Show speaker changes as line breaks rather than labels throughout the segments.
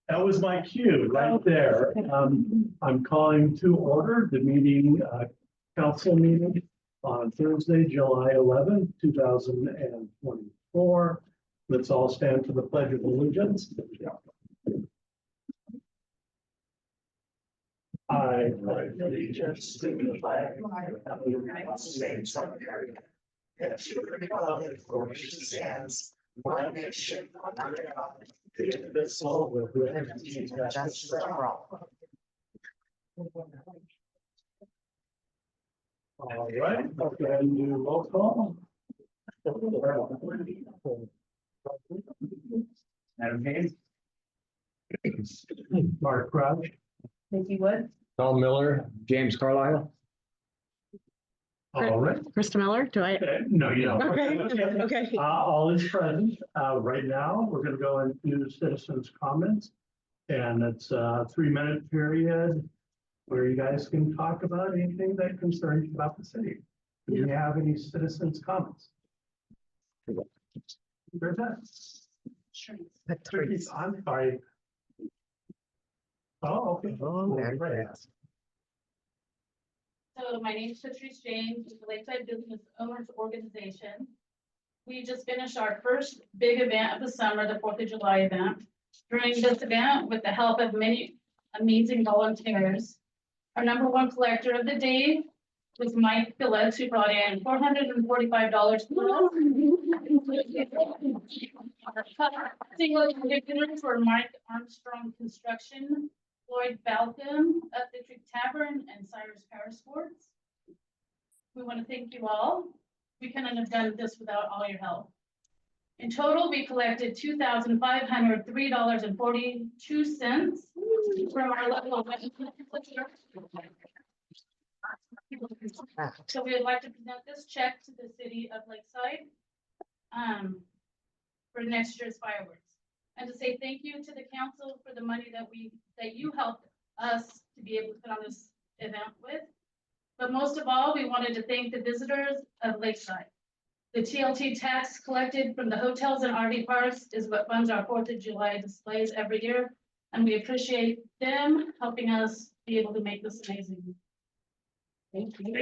That was my cue right there. I'm calling to order the meeting, council meeting on Thursday, July 11th, 2024. Let's all stand for the Pledge of Allegiance. I pledge allegiance to the flag of the United States of America, and to the republic for which it stands, one nation under God, indivisible, with liberty and justice for all. All right, let's go ahead and do roll call. Adam Hayes. Mark Crouch.
Nikki Wood.
Tom Miller, James Carlisle.
All right.
Krista Miller, do I?
No, you don't.
Okay.
All is present. Right now, we're going to go into citizens' comments. And it's a 3-minute period where you guys can talk about anything that concerns you about the city. Do you have any citizens' comments? There's that. I'm sorry. Oh, okay. Great.
So my name is Patrice James with the Lakeside Business Owners Organization. We just finished our first big event of the summer, the 4th of July event. During this event, with the help of many amazing volunteers, our #1 collector of the day was Mike Phillips, who brought in $445. Single contributors were Mike Armstrong Construction, Floyd Falcon, Updistrict Tavern, and Cyrus Parasports. We want to thank you all. We couldn't have done this without all your help. In total, we collected $2,503.42 from our local. So we would like to present this check to the city of Lakeside for next year's fireworks. And to say thank you to the council for the money that you helped us to be able to put on this event with. But most of all, we wanted to thank the visitors of Lakeside. The TLT tax collected from the hotels and RV parks is what funds our 4th of July displays every year. And we appreciate them helping us be able to make this amazing.
Thank you.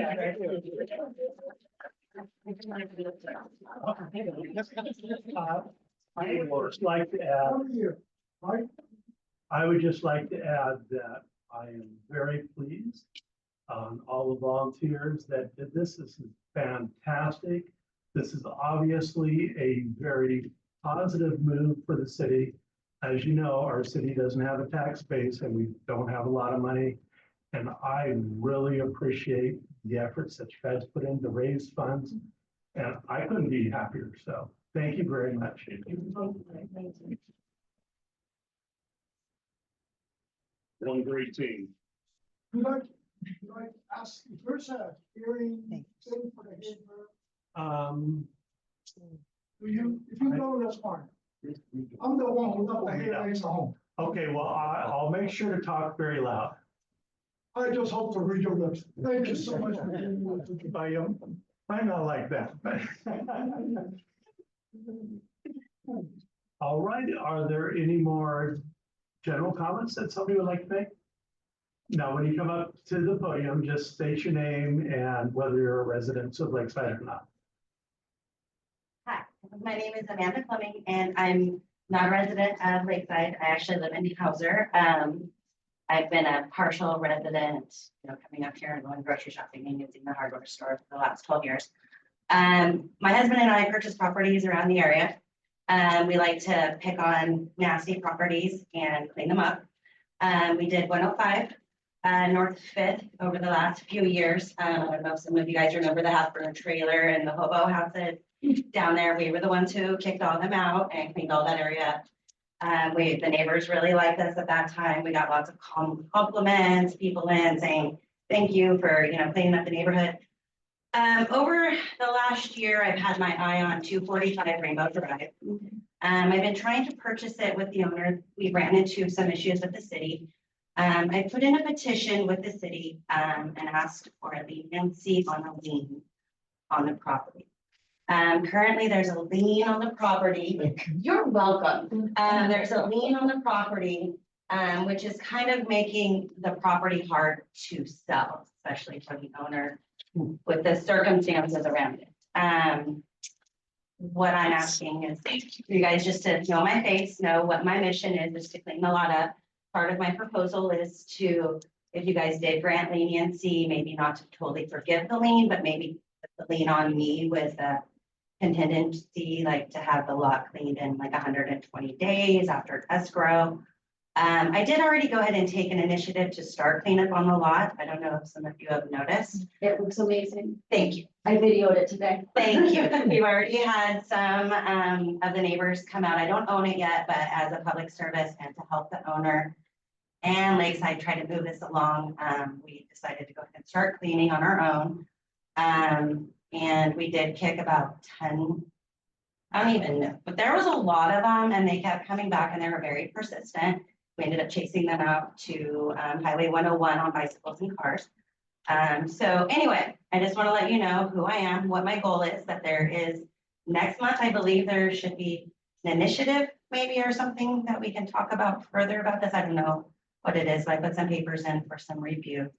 I would just like to add, I would just like to add that I am very pleased on all the volunteers that did this. This is fantastic. This is obviously a very positive move for the city. As you know, our city doesn't have a tax base and we don't have a lot of money. And I really appreciate the efforts that you guys put in to raise funds. And I couldn't be happier. So thank you very much. One great team.
Could I ask if there's a hearing thing for the neighbor? If you know, that's fine. I'm the one who got the hearing at home.
Okay, well, I'll make sure to talk very loud.
I just hope to read your lips. Thank you so much.
I'm not like that. All right, are there any more general comments that somebody would like to make? Now, when you come up to the podium, just state your name and whether you're a resident of Lakeside or not.
Hi, my name is Amanda Fleming, and I'm not a resident of Lakeside. I actually live in Hauser. I've been a partial resident, coming up here and going grocery shopping and using the hardware store for the last 12 years. My husband and I purchased properties around the area. We like to pick on nasty properties and clean them up. We did 105 North 5th over the last few years. I don't know if some of you guys remember the Halfburn trailer and the hobo houses down there. We were the ones who kicked all them out and cleaned all that area up. The neighbors really liked us at that time. We got lots of compliments, people in saying thank you for cleaning up the neighborhood. Over the last year, I've had my eye on 245 Rainbow Drive. I've been trying to purchase it with the owner. We ran into some issues with the city. I put in a petition with the city and asked for a leniency on a lien on the property. Currently, there's a lien on the property. You're welcome. There's a lien on the property, which is kind of making the property hard to sell, especially for the owner with the circumstances around it. What I'm asking is for you guys just to know my face, know what my mission is to clean the lot up. Part of my proposal is to, if you guys did grant leniency, maybe not to totally forgive the lien, but maybe put the lien on me with a contingency, like to have the lot cleaned in like 120 days after escrow. I did already go ahead and take an initiative to start cleanup on the lot. I don't know if some of you have noticed.
It looks amazing.
Thank you.
I videoed it today.
Thank you. We've already had some of the neighbors come out. I don't own it yet, but as a public service and to help the owner and Lakeside try to move this along, we decided to go ahead and start cleaning on our own. And we did kick about 10, I don't even know, but there was a lot of them and they kept coming back and they were very persistent. We ended up chasing them out to Highway 101 on bicycles and cars. So anyway, I just want to let you know who I am, what my goal is, that there is next month, I believe there should be an initiative maybe or something that we can talk about further about this. I don't know what it is, but I put some papers in for some review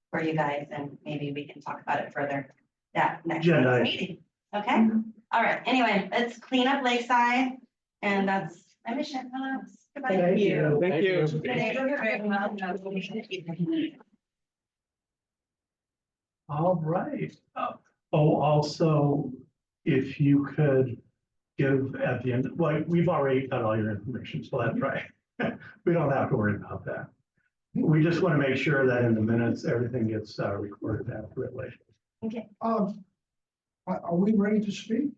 for you guys and maybe we can talk about it further. That next month's meeting. Okay. All right. Anyway, let's clean up Lakeside and that's my mission. Goodbye.
Thank you.
Thank you.
All right. Also, if you could give at the end, well, we've already got all your information, so that's right. We don't have to worry about that. We just want to make sure that in the minutes, everything gets recorded accurately.
Okay.
Are we ready to speak?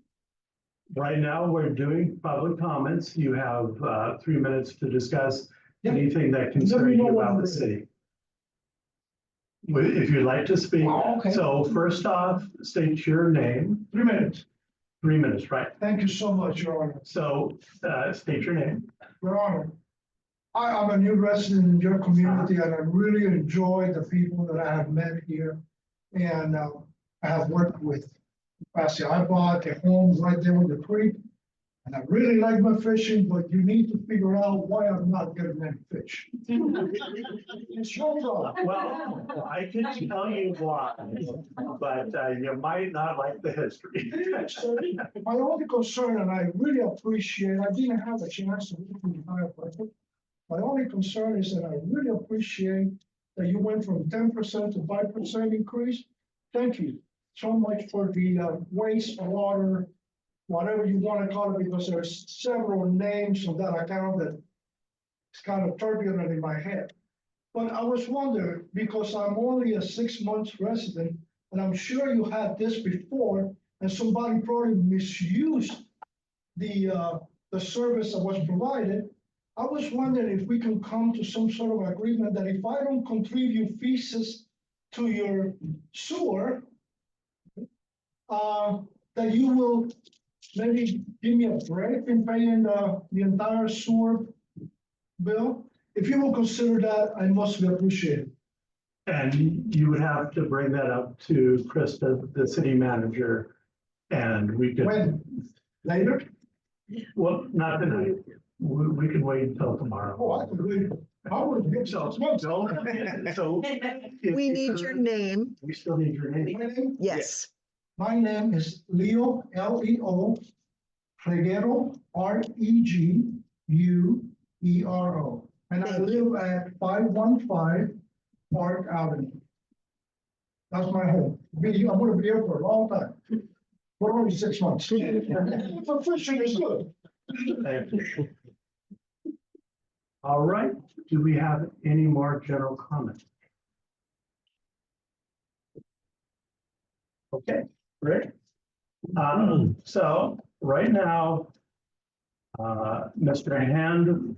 Right now, we're doing public comments. You have 3 minutes to discuss
Yeah.
anything that concerns you about the city. If you'd like to speak.
Oh, okay.
So first off, state your name.
3 minutes.
3 minutes, right?
Thank you so much, Your Honor.
So state your name.
Your Honor, I'm a new resident in your community and I really enjoy the people that I have met here and I have worked with. I bought a home right there on the creek and I really like my fishing, but you need to figure out why I'm not getting any fish. It's your problem.
Well, I can tell you why, but you might not like the history.
So, my only concern, and I really appreciate, I didn't have a chance to look at the entire budget. My only concern is that I really appreciate that you went from 10% to 5% increase. Thank you so much for the wastewater, whatever you want to call it, because there's several names on that account that it's kind of turbulent in my head. But I was wondering, because I'm only a 6 months resident, and I'm sure you had this before, and somebody probably misused the service that was provided. I was wondering if we can come to some sort of agreement that if I don't contribute fees to your sewer, that you will maybe give me a break in paying the entire sewer bill. If you will consider that, I must be appreciated.
And you would have to bring that up to Krista, the city manager, and we could.
When? Later?
Well, not tonight. We can wait until tomorrow.
Oh, I could wait. I would give
So,
6 months.
so. if
We
you
need
could-
your name.
We still need your name.
Yes.
My name is Leo, Leo, Reguero, Reguero. And I
Thank
live at 515 Park Avenue. That's my home. I'm gonna be here for a long time. For only 6 months. For fishing is good.
Thank you. All right, do we have any more general comments? Okay, great. So right now, Mr. Hand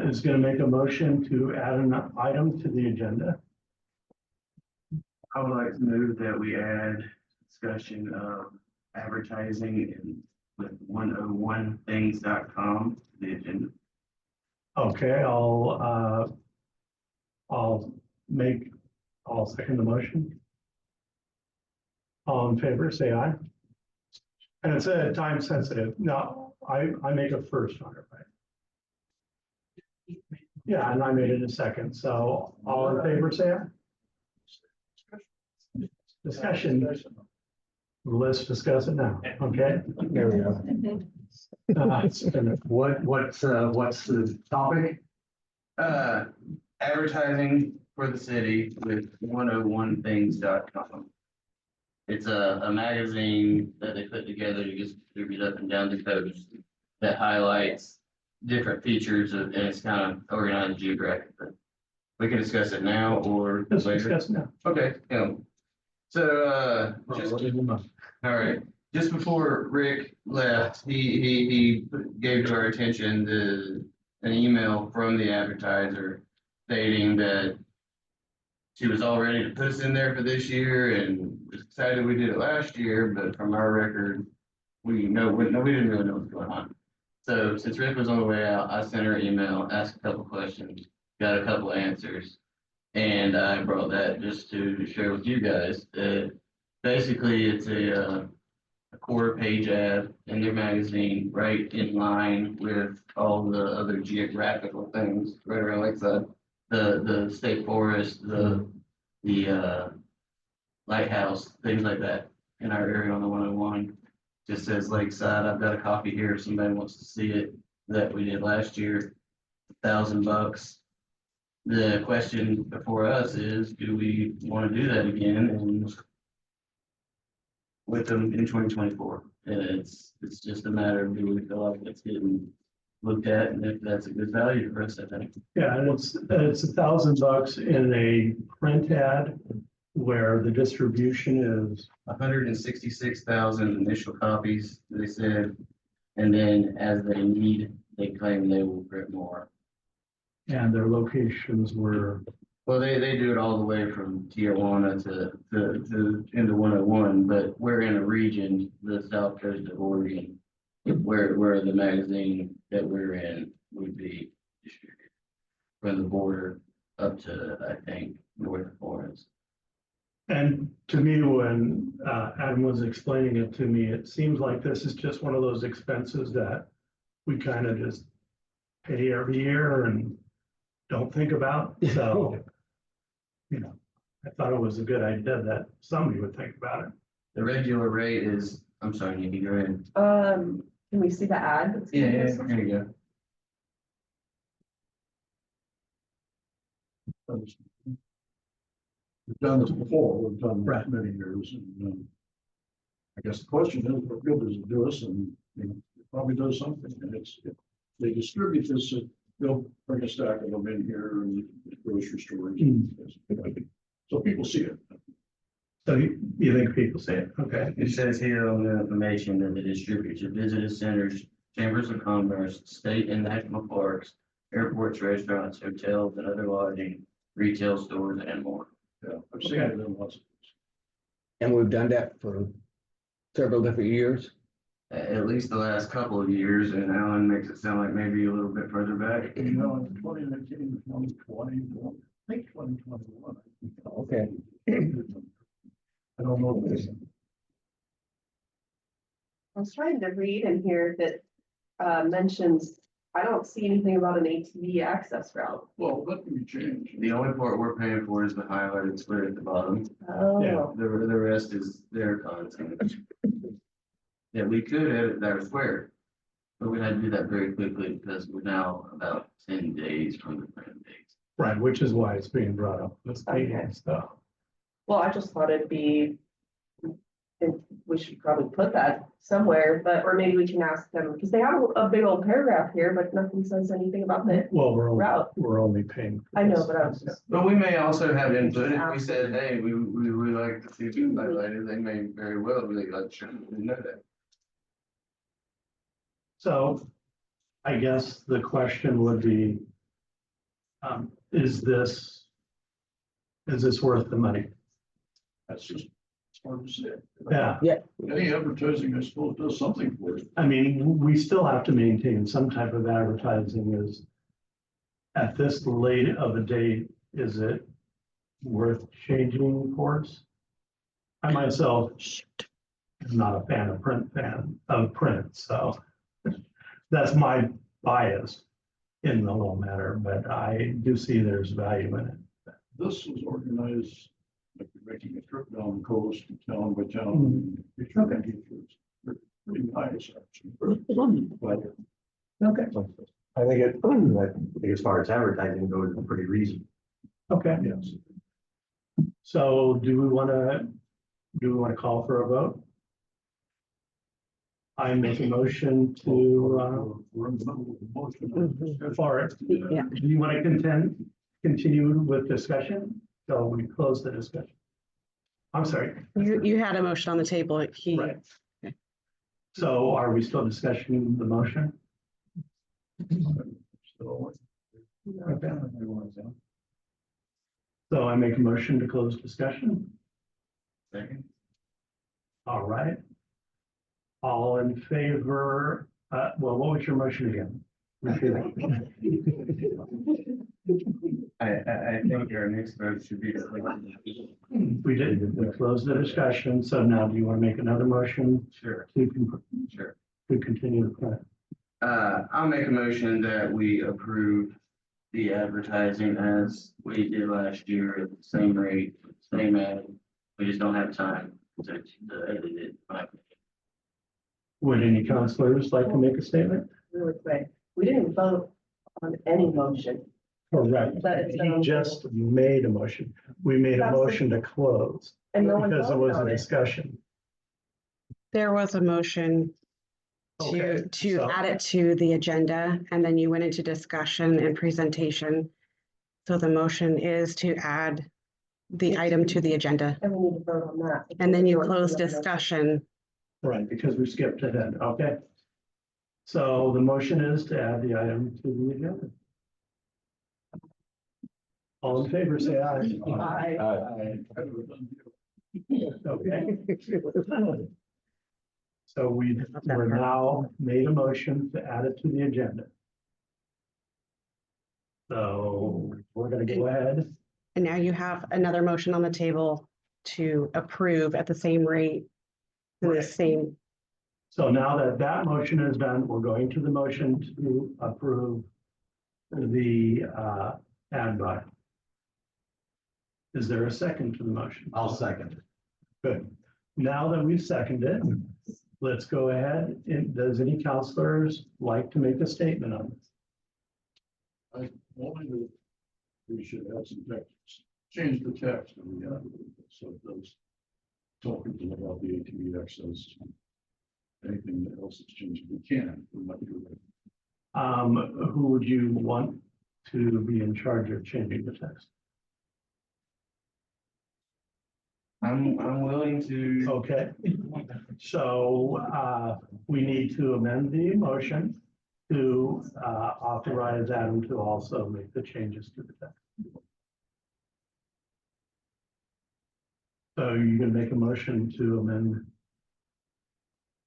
is going to make a motion to add an item to the agenda.
I would like to move that we add discussion of advertising in with 101things.com to the agenda.
Okay, I'll second the motion. All in favor, say aye. And it's a time sensitive. No, I make a first on it, right? Yeah, and I made it a second. So all in favor, say aye. Discussion. Let's discuss it now, okay?
There we go.
It's been
What's the topic?
Advertising for the city with 101things.com. It's a magazine that they put together to just distribute up and down the coast that highlights different features of, and it's kind of organized geographically. We can discuss it now or
Let's
later.
discuss now.
Okay, so, just, all right, just before Rick left, he gave to our attention an email from the advertiser stating that she was all ready to put us in there for this year and was excited we did it last year, but from our record, we didn't really know what's going on. So since Rick was on the way out, I sent her an email, asked a couple questions, got a couple answers. And I brought that just to share with you guys. Basically, it's a quarter-page ad in their magazine, right in line with all the other geographical things right around Lakeside. The state forest, the lighthouse, things like that in our area on the 101. Just says Lakeside. I've got a copy here if somebody wants to see it that we did last year. $1,000. The question before us is, do we want to do that again and with them in 2024? And it's just a matter of, do we feel like it's getting looked at, and if that's a good value for us, I think.
Yeah, and it's $1,000 in a print ad where the distribution is,
166,000 initial copies, they said, and then as they need, they claim they will print more.
and their locations were,
Well, they do it all the way from Tijuana to into 101, but we're in a region, the south coast of Oregon, where the magazine that we're in would be distributed from the border up to, I think, north of Florence.
and to me, when Adam was explaining it to me, it seems like this is just one of those expenses that we kind of just pay every year and don't think about, so. You know, I thought it was a good idea that somebody would think about it.
The regular rate is, I'm sorry, Nikki, go ahead.
Can we see the ad? that's
Yeah,
gonna
yeah,
post?
there you go.
We've done this before, we've done
Right.
this many years, and, I guess the question is, what good does it do us, and, it probably does something, and if they distribute this, they'll bring a stack of them in here and grocery stores. So people see it.
So you think people say it, okay?
It says here on the information that it distributes to visitor centers, chambers of commerce, state and national parks, airports, restaurants, hotels, and other lodging, retail stores, and more.
Yeah, I've seen it in lots of.
And we've done that for several different years.
At least the last couple of years, and Alan makes it sound like maybe a little bit further back.
You know, in 2019, 2020, I think 2021.
Okay.
I don't know. If
I was trying to read in here that mentions, I don't see anything about an ATV access route.
well, that can be changed.
The only part we're paying for is the highlighted square at the bottom.
Oh,
The rest is their content. Yeah, we could edit that square, but we had to do that very quickly because we're now about 10 days from the print date.
Right, which is why it's being brought up, this meeting and stuff.
well, I just thought it'd be, and we should probably put that somewhere, but, or maybe we can ask them, because they have a big old paragraph here, but nothing says anything about the
Well,
route.
we're only paying. for
I know,
this.
but I was
But we may also have input if we said, hey, we would like to see this highlighted, they may very well be like, sure, we didn't know that.
So I guess the question would be, is this worth the money?
That's just, it's hard to say.
Yeah,
Any advertising, I suppose, does something for it.
I mean, we still have to maintain some type of advertising is at this late of a date, is it worth changing course? I myself I'm not a fan of print, so that's my bias in the whole matter, but I do see there's value in it.
This was organized, like you're making a trip down the coast, town by town.
Okay.
Pretty nice, actually. But
Okay,
I think it, I think as far as advertising goes, it's pretty reasonable.
okay.
yes.
So do we want to call for a vote? I make a motion to,
We're in the middle of the motion.
for it.
Yeah.
Do you want to continue with discussion? So we close the discussion. I'm sorry.
You had a motion on the table. He,
Right. So are we still discussing the motion?
So,
Okay. So I make a motion to close discussion.
Second.
All right. All in favor, well, what was your motion again? Repeat
I think our next vote should be.
it. We did, we closed the discussion, so now do you want to make another motion
Sure, sure.
to continue the plan?
I'll make a motion that we approve the advertising as we did last year at the same rate, same ad. We just don't have time to edit it.
Would any counselors like to make a statement?
Really quick, we didn't vote on any motion.
Correct.
But it's,
He just made a motion. We made a
That's the-
motion to close
And no one
because it
voted
was a
on it.
discussion.
there was a motion
Okay,
to
so-
add it to the agenda, and then you went into discussion and presentation. So the motion is to add the item to the agenda,
And we need to vote on that.
and then you close discussion.
Right, because we skipped ahead, okay. So the motion is to add the item to the agenda. All in favor, say aye.
Aye.
Okay. So we're now made a motion to add it to the agenda. So we're gonna go ahead.
And now you have another motion on the table to approve at the same rate. In the
Right.
same,
So now that that motion is done, we're going to the motion to approve the ad buy. Is there a second to the motion?
I'll second.
Good. Now that we've seconded, let's go ahead. And does any counselors like to make a statement on this?
Only that we should add some text, change the text of the ad, so it does. Talking to them about the ATV access. Anything else that's changed, we can, we might do that.
Who would you want to be in charge of changing the text?
I'm willing to.
Okay. So we need to amend the motion to authorize Adam to also make the changes to the text. So you can make a motion to amend.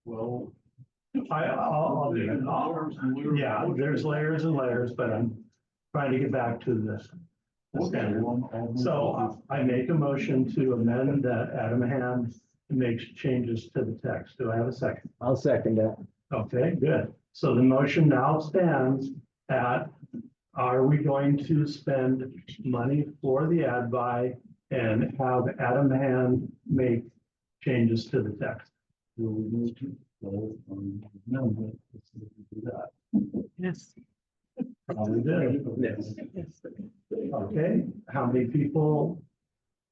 Well.
I'll do it. Yeah, there's layers and layers, but I'm trying to get back to this.
Okay,
So I make a motion to amend that Adam Hand makes changes to the text. Do I have a second?
I'll second that.
Okay, good. So the motion now stands at, are we going to spend money for the ad buy and have Adam Hand make changes to the text?
yes.
We did. Okay, how many people?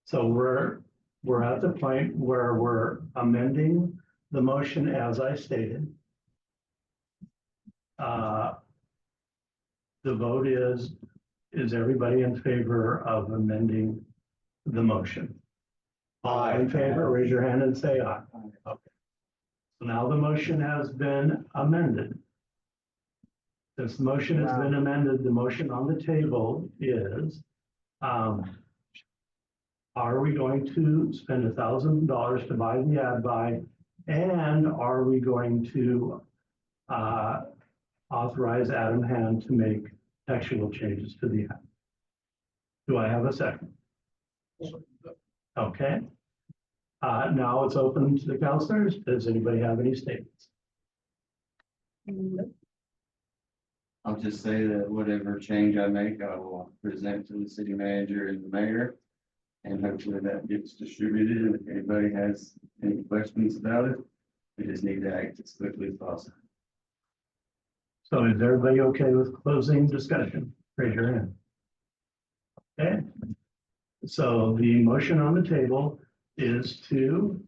So we're at the point where we're amending the motion as I stated. The vote is everybody in favor of amending the motion? All in favor, raise your hand and say aye. Okay. So now the motion has been amended. Since the motion has been amended, the motion on the table is, are we going to spend $1,000 to buy the ad buy? And are we going to authorize Adam Hand to make textual changes to the ad? Do I have a second? Okay. Now it's open to the counselors. Does anybody have any statements?
I'll just say that whatever change I make, I will present to the city manager and the mayor. And hopefully that gets distributed. And if anybody has any questions about it, we just need to act as quickly as possible.
So is everybody okay with closing discussion? Raise your hand. Okay. So the motion on the table is to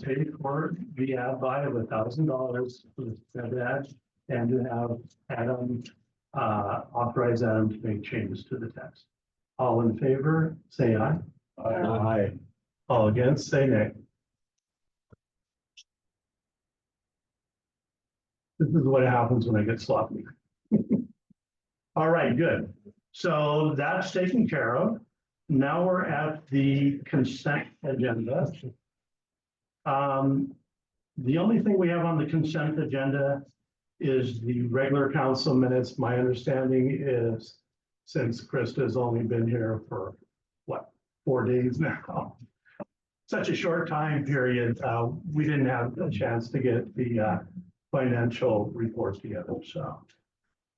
pay for the ad buy of $1,000 for the ad and to have Adam authorize Adam to make changes to the text. All in favor, say aye.
Aye.
All against, say nay. This is what happens when I get sloppy. All right, good. So that's taken care of. Now we're at the consent agenda. The only thing we have on the consent agenda is the regular council minutes. My understanding is, since Krista's only been here for, what, 4 days now? Such a short time period, we didn't have a chance to get the financial report together,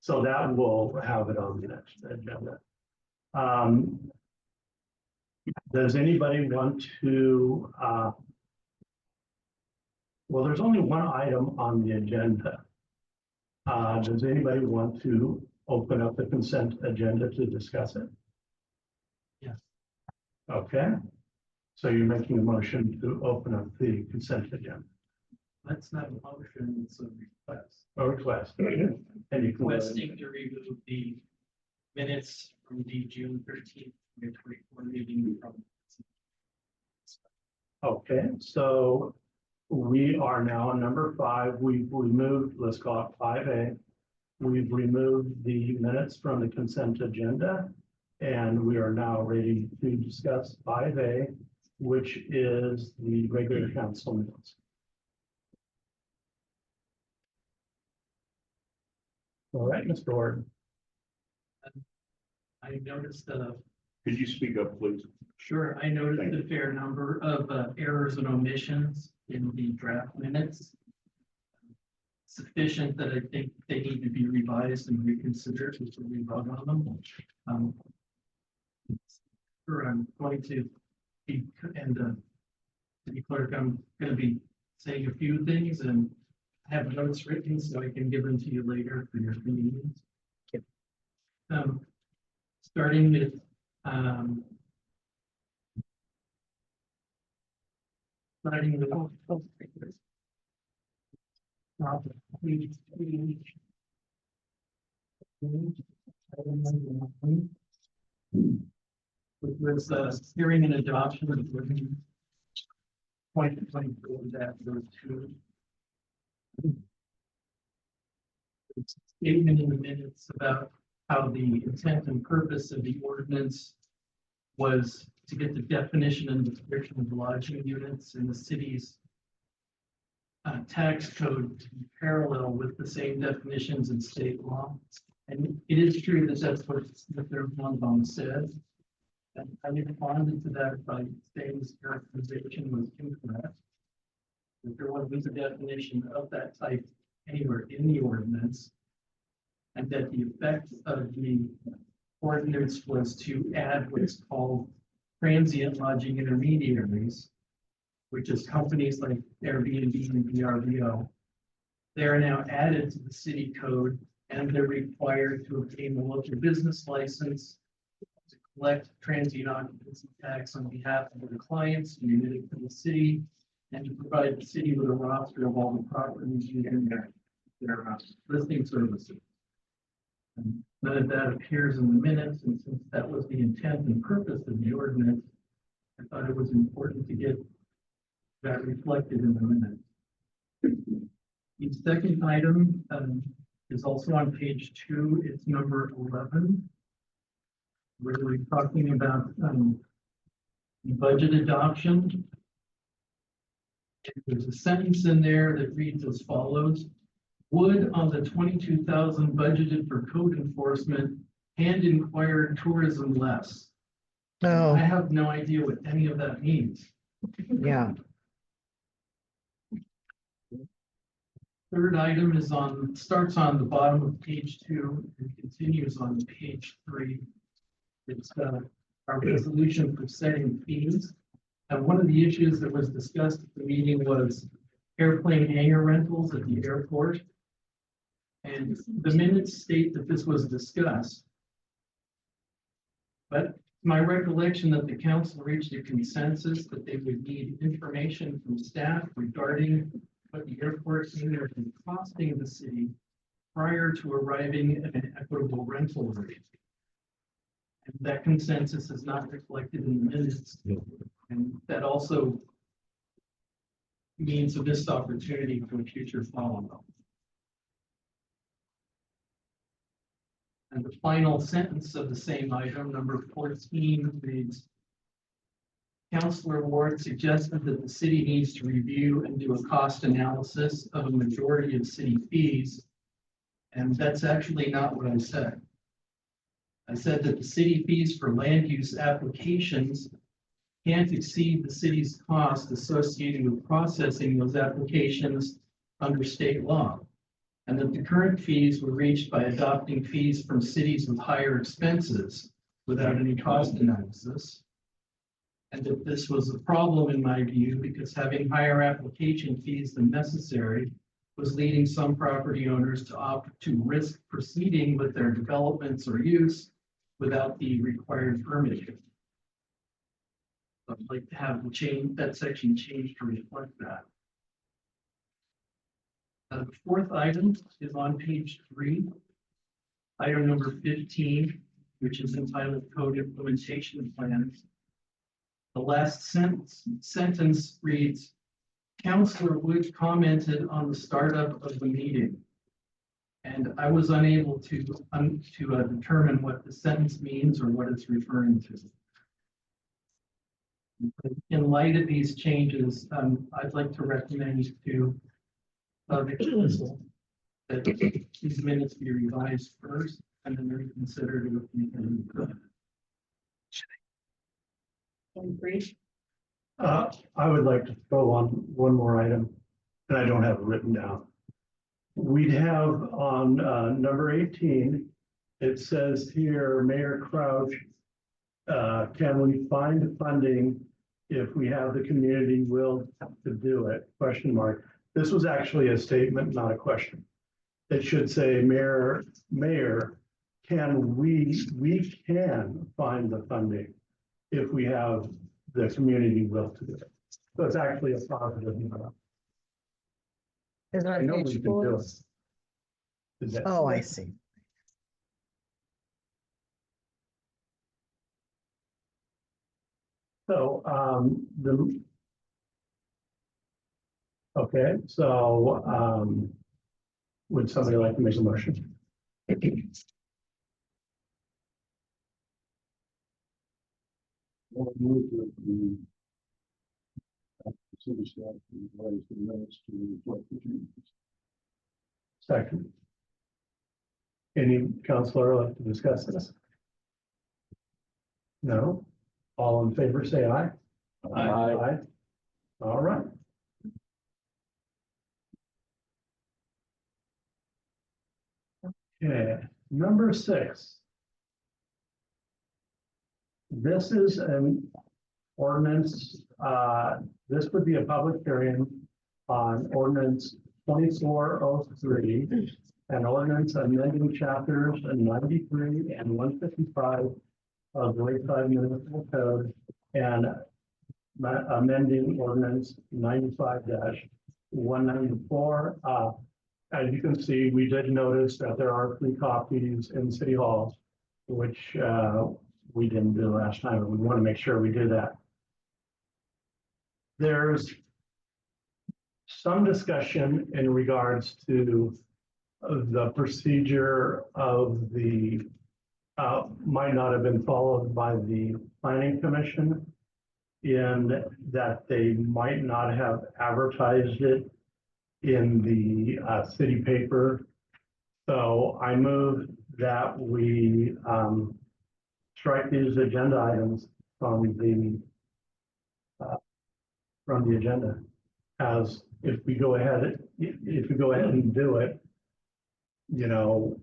so that will have it on the next agenda. Does anybody want to, well, there's only one item on the agenda. Does anybody want to open up the consent agenda to discuss it? Yes. Okay, so you're making a motion to open up the consent agenda.
That's not a motion, it's a request.
A request. And you can.
Requesting to remove the minutes from the June 13th, 2024 meeting from.
Okay, so we are now on number 5. We've removed, let's call it 5A. We've removed the minutes from the consent agenda, and we are now ready to discuss 5A, which is the regular council minutes. All right, Mr. Ward.
I noticed,
Could you speak up, please?
sure, I noticed a fair number of errors and omissions in the draft minutes. Sufficient that I think they need to be revised and reconsidered before we vote on them. Sure, I'm going to be, and city clerk, I'm going to be saying a few things and have notes written so I can give them to you later for your convenience. Starting with page 3. Which was hearing and adoption of the 2024-02. Statement in the minutes about how the intent and purpose of the ordinance was to get the definition and description of lodging units in the city's tax code to be parallel with the same definitions in state law. And it is true that that's what their one said. And I responded to that by saying this characterization was incorrect. That there wasn't a definition of that type anywhere in the ordinance. And that the effect of the ordinance was to add what's called transient lodging intermediaries, which is companies like Airbnb and VRBO. They are now added to the city code and they're required to obtain a local business license to collect transient occupancy tax on behalf of their clients, and remit it to the city, and to provide the city with a roster of all the properties using their listing services. And none of that appears in the minutes, and since that was the intent and purpose of the ordinance, I thought it was important to get that reflected in the minutes. The second item is also on page 2. It's number 11. Where we're talking about budget adoption. There's a sentence in there that reads as follows: would on the 22,000 budgeted for code enforcement and inquired tourism less. I have no idea what any of that means.
Yeah.
Third item is starts on the bottom of page 2 and continues on page 3. It's our resolution for setting fees. And one of the issues that was discussed at the meeting was airplane hangar rentals at the airport. And the minutes state that this was discussed. But my recollection that the council reached a consensus that they would need information from staff regarding what the airport hangar is costing the city prior to arriving at an equitable rental rate. And that consensus is not reflected in the minutes. And that also means a missed opportunity for future follow-up. And the final sentence of the same item, number 14, reads, Councilor Ward suggested that the city needs to review and do a cost analysis of a majority of city fees. And that's actually not what I said. I said that the city fees for land use applications can't exceed the city's cost associated with processing those applications under state law. And that the current fees were reached by adopting fees from cities with higher expenses without any cost analysis. And that this was a problem in my view because having higher application fees than necessary was leading some property owners to opt to risk proceeding with their developments or use without the required permitting. I'd like to have that section changed to reflect that. The fourth item is on page 3, item number 15, which is entitled Code Implementation Plans. The last sentence reads, Councilor Wood commented on the startup of the meeting. And I was unable to determine what the sentence means or what it's referring to. In light of these changes, I'd like to recommend to the council that these minutes be revised first and then reconsidered if we can.
I would like to throw on one more item, and I don't have it written down. We'd have on number 18, it says here, Mayor Crouch, can we find funding if we have the community will to do it? Question mark. This was actually a statement, not a question. It should say, Mayor, can we can find the funding if we have the community will to do it. So it's actually a positive.
Is
I
that
know we
page
can
4?
do it. Is that-
Oh, I see.
So, okay, so, would somebody like to make a motion?
Well, move that the city staff revise the minutes to reflect the changes.
Second. Any counselor like to discuss this? No? All in favor, say aye. Aye. All right. Okay, number 6. This is an ordinance, this would be a public hearing on ordinance 2403, an ordinance amending chapters 93 and 155 of the Lakeside Municipal Code and amending ordinance 95-194. As you can see, we did notice that there are 3 copies in City Hall, which we didn't do last time, and we want to make sure we do that. There's some discussion in regards to the procedure of the might not have been followed by the Planning Commission in that they might not have advertised it in the city paper. So I move that we strike these agenda items from the from the agenda. As if we go ahead, if we go ahead and do it, you know,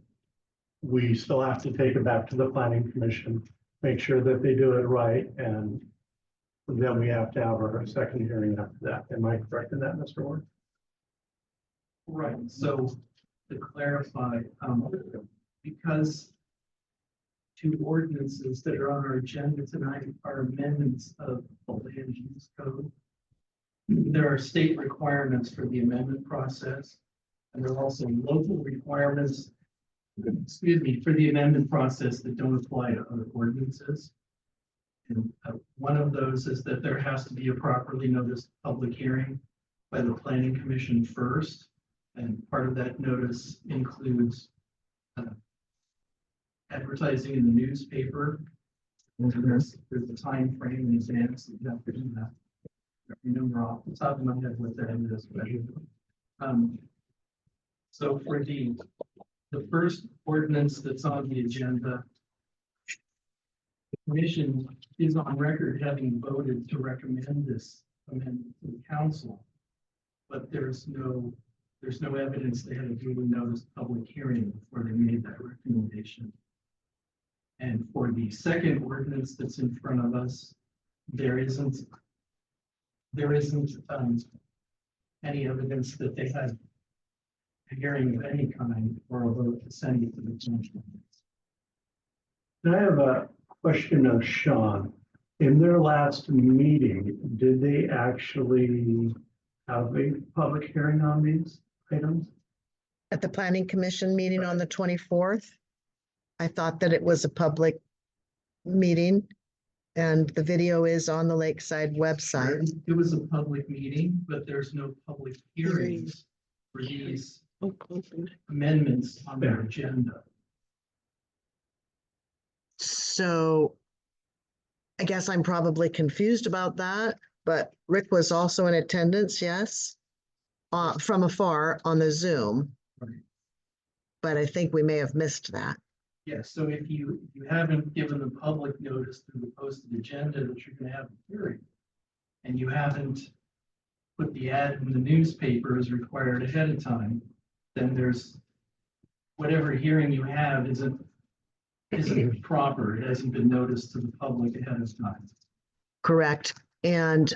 we still have to take it back to the planning commission, make sure that they do it right, and then we have to have our second hearing after that. Am I correct in that, Mr. Ward?
Right, so to clarify, because two ordinances that are on our agenda tonight are amendments of the land use code. There are state requirements for the amendment process, and there are also local requirements, excuse me, for the amendment process that don't apply to other ordinances. And one of those is that there has to be a properly noticed public hearing by the planning commission first. And part of that notice includes advertising in the newspaper. And there's a time frame in advance that you have to do that. I remember off the top of my head what that is. So for the first ordinance that's on the agenda, the commission is on record having voted to recommend this amendment to the council. But there's no evidence they had a duly noticed public hearing before they made that recommendation. And for the second ordinance that's in front of us, there isn't any evidence that they had a hearing of any kind or a vote to send it to the council.
I have a question of Sean. In their last meeting, did they actually have a public hearing on these items?
At the planning commission meeting on the 24th. I thought that it was a public meeting and the video is on the Lakeside website.
It was a public meeting, but there's no public hearings for these amendments on their agenda.
So I guess I'm probably confused about that, but Rick was also in attendance, yes? From afar on the Zoom.
Right.
But I think we may have missed that.
Yes, so if you haven't given the public notice through the posted agenda that you're gonna have a hearing, and you haven't put the ad in the newspaper as required ahead of time, then there's whatever hearing you have isn't proper. It hasn't been noticed to the public ahead of time.
Correct. And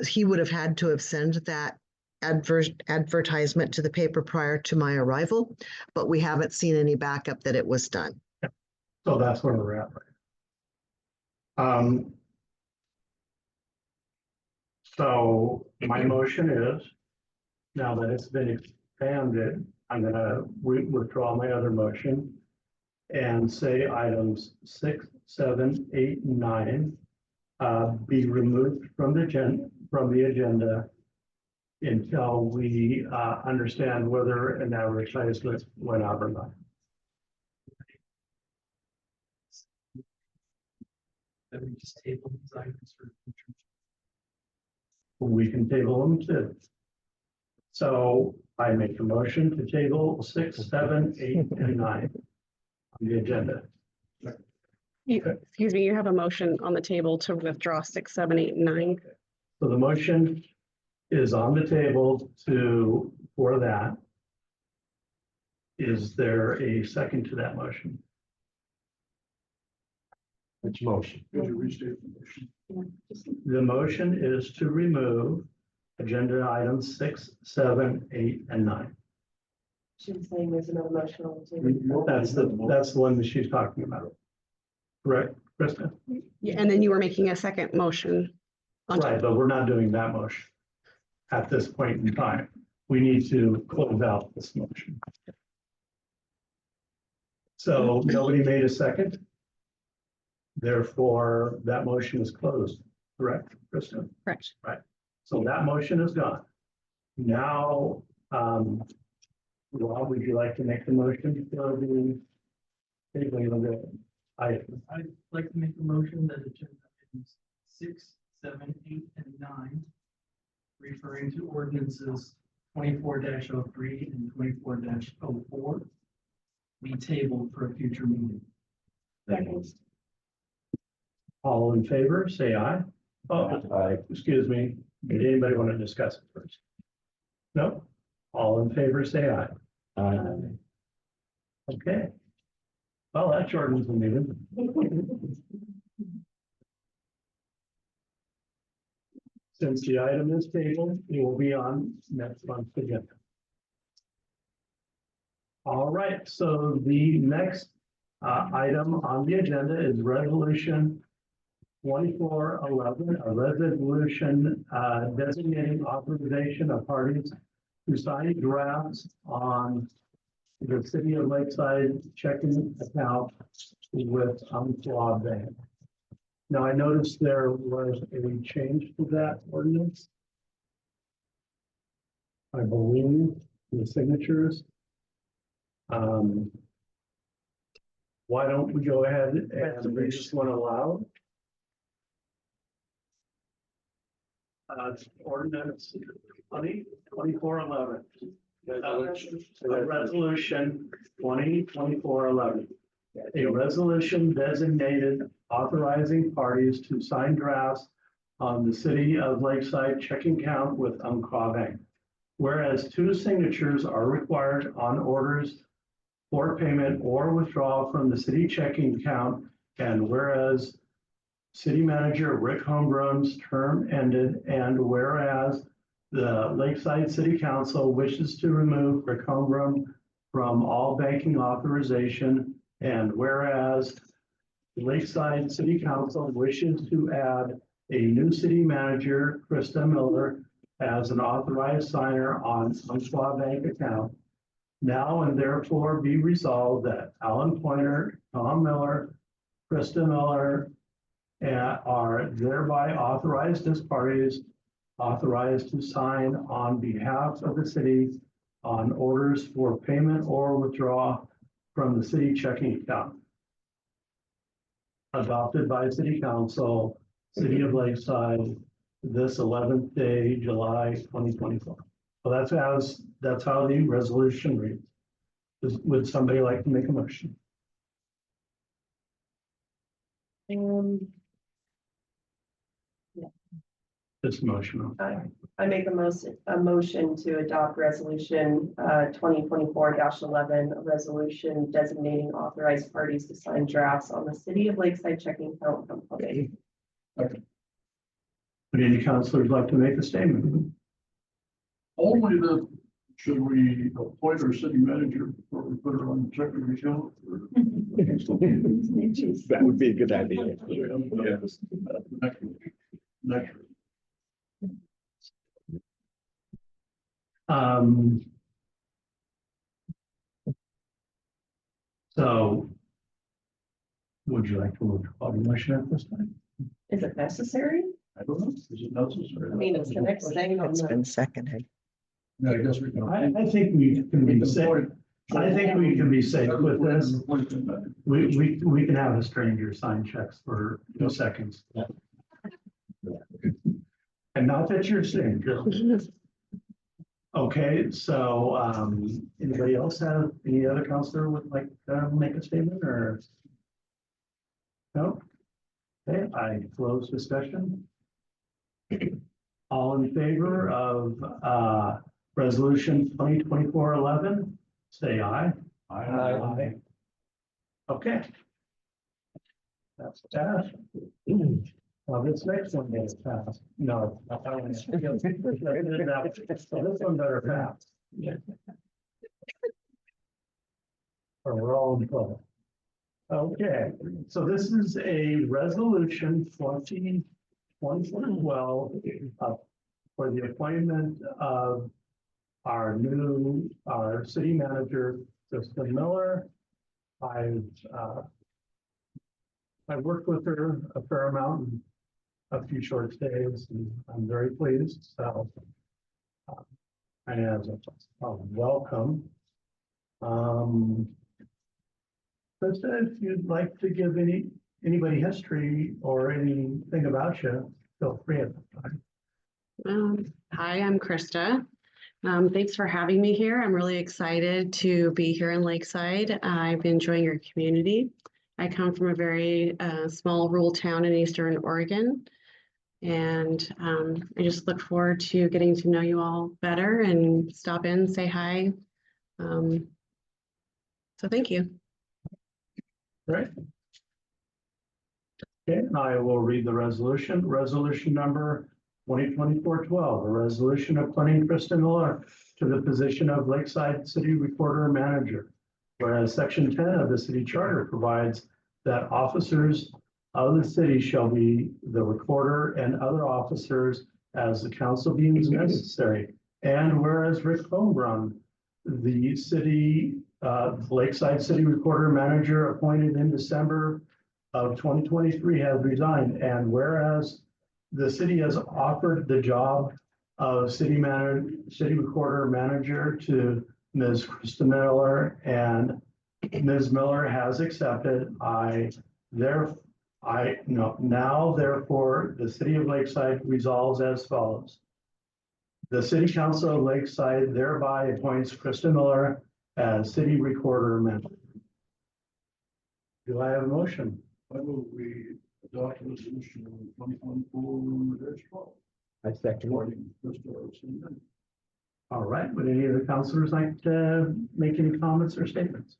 he would have had to have sent that advertisement to the paper prior to my arrival, but we haven't seen any backup that it was done.
So that's where we're at, right? So my motion is, now that it's been expanded, I'm gonna withdraw my other motion and say items 6, 7, 8, and 9 be removed from the agenda until we understand whether an advertisement went out or not.
That we just table these items for future.
We can table them too. So I make a motion to table 6, 7, 8, and 9 on the agenda.
Excuse me, you have a motion on the table to withdraw 6, 7, 8, and 9.
So the motion is on the table for that. Is there a second to that motion?
Which motion?
Could you restate the motion?
The motion is to remove agenda items 6, 7, 8, and 9.
She was saying there's another motion on the table.
That's the one that she's talking about. Correct, Krista?
Yeah, and then you were making a second motion. on top.
Right, but we're not doing that motion at this point in time. We need to close out this motion. So nobody made a second. Therefore, that motion is closed, correct, Krista?
Correct.
Right, so that motion is gone. Now, Rob, would you like to make the motion for the tabling of the item?
I'd like to make a motion that agenda items 6, 7, 8, and 9, referring to ordinances 24-03 and 24-04, be tabled for a future meeting.
All in favor, say aye. Oh,
Aye.
excuse me, Did anybody want to discuss it first? No? All in favor, say aye. Okay. Well, that shortens the meeting. Since the item is tabled, it will be on next month's agenda. All right, so the next item on the agenda is resolution 2411, a resolution designating authorization of parties to sign drafts on the City of Lakeside checking account with Umpqua Bank. Now, I noticed there was a change to that ordinance. I believe the signatures. Why don't we go ahead and read this one aloud? Ordinance 2411. Resolution 2024-11. A resolution designated authorizing parties to sign drafts on the City of Lakeside checking account with Umpqua Bank. Whereas 2 signatures are required on orders for payment or withdrawal from the city checking account, and whereas City Manager Rick Holmgrun's term ended, and whereas the Lakeside City Council wishes to remove Rick Holmgrun from all banking authorization, and whereas Lakeside City Council wishes to add a new city manager, Krista Miller, as an authorized signer on Umpqua Bank account. Now and therefore be resolved that Alan Pointer, Tom Miller, Krista Miller are thereby authorized as parties authorized to sign on behalf of the city on orders for payment or withdraw from the city checking account. Adopted by City Council, City of Lakeside, this 11th day, July 2024. So that's how the resolution reads. Would somebody like to make a motion? This motion.
I make a motion to adopt resolution 2024-11, a resolution designating authorized parties to sign drafts on the City of Lakeside checking account from public.
Would any councilors like to make a statement?
Only the, should we appoint our city manager before we put her on the checking account?
That would be a good idea.
Next.
So would you like to withdraw the motion at this time?
Is it necessary?
I don't know, is it necessary?
I mean, it's the next thing on
It's
the.
been seconded.
Yeah, I guess we can.
I think we can be safe. I think we can be safe with this. We can have a stranger sign checks for 2 seconds. And not that you're saying, okay, so anybody else have, any other counselor would like to make a statement or? No? Okay, I close discussion. All in favor of resolution 2024-11, say aye. Aye. Okay. That's passed. Well, this next one gets passed. No. So this one better pass. Or we're all in trouble. Okay, so this is a resolution 2012 for the appointment of our city manager, Krista Miller. I've worked with her a fair amount in a few short stays, and I'm very pleased. So, and as a welcome. Krista, if you'd like to give anybody history or anything about you, feel free at the time.
Hi, I'm Krista. Thanks for having me here. I'm really excited to be here in Lakeside. I've been enjoying your community. I come from a very small rural town in Eastern Oregon. And I just look forward to getting to know you all better and stop in, say hi. So thank you.
Right. Okay, and I will read the resolution. Resolution number 2024-12, a resolution appointing Kristen Miller to the position of Lakeside City Recorder Manager. Whereas Section 10 of the city charter provides that officers of the city shall be the recorder and other officers as the council deems necessary. And whereas Rick Homebrun, the city, Lakeside City Recorder Manager appointed in December of 2023 has resigned, and whereas the city has offered the job of city recorder manager to Ms. Krista Miller, and Ms. Miller has accepted, therefore, the city of Lakeside resolves as follows. The city council of Lakeside thereby appoints Krista Miller as city recorder manager. Do I have a motion?
I will we adopt resolution 2024-12.
I second.
All right, would any of the councilors like to make any comments or statements?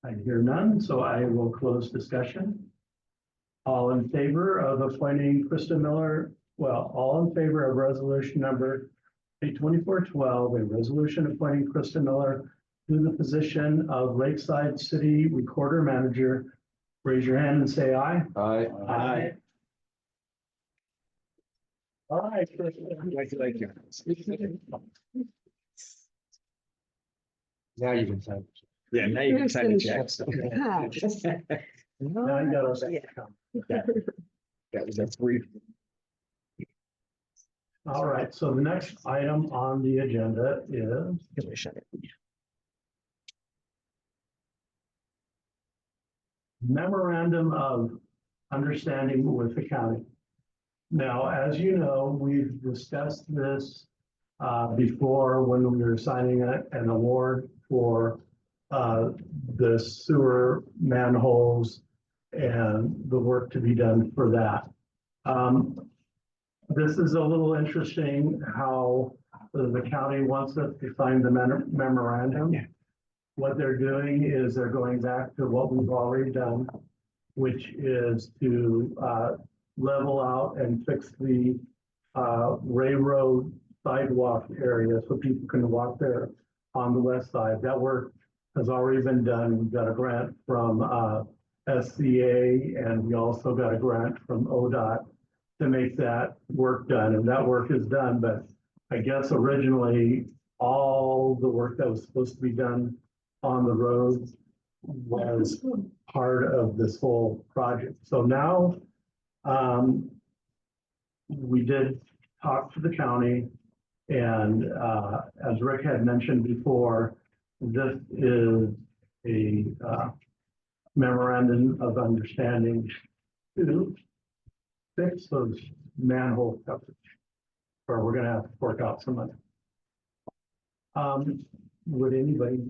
I hear none, so I will close discussion. All in favor of appointing Krista Miller, all in favor of resolution number 24-12, a resolution appointing Krista Miller to the position of Lakeside City Recorder Manager, raise your hand and say aye.
Aye.
Aye. All right, Krista.
Thank you. Now you can sign. Yeah, now you can sign the checks.
Now you got us.
That's brief.
All right, so the next item on the agenda is memorandum of understanding with the county. Now, as you know, we've discussed this before when we were signing an award for the sewer manholes and the work to be done for that. This is a little interesting how the county wants us to sign the memorandum. What they're doing is they're going back to what we've already done, which is to level out and fix the railroad sidewalk area so people can walk there on the west side. That work has already been done. We got a grant from SCA, and we also got a grant from ODOT to make that work done, and that work is done. But I guess originally all the work that was supposed to be done on the road was part of this whole project. So now we did talk to the county, and as Rick had mentioned before, this is a memorandum of understanding to fix those manhole covers, or we're gonna have to fork out some money. Would anybody,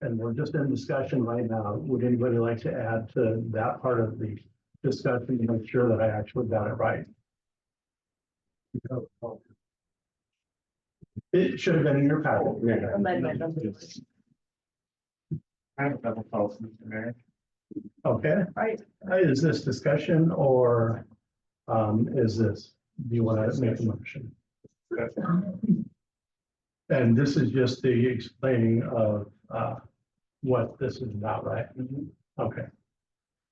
and we're just in discussion right now, would anybody like to add to that part of the discussion to make sure that I actually got it right? It should have been in your packet.
Amendment.
I have a couple thoughts, Mr. Mayor.
Okay.
Right.
Is this discussion or is this, do you want to make a motion? And this is just the explaining of what this is about, right? Okay.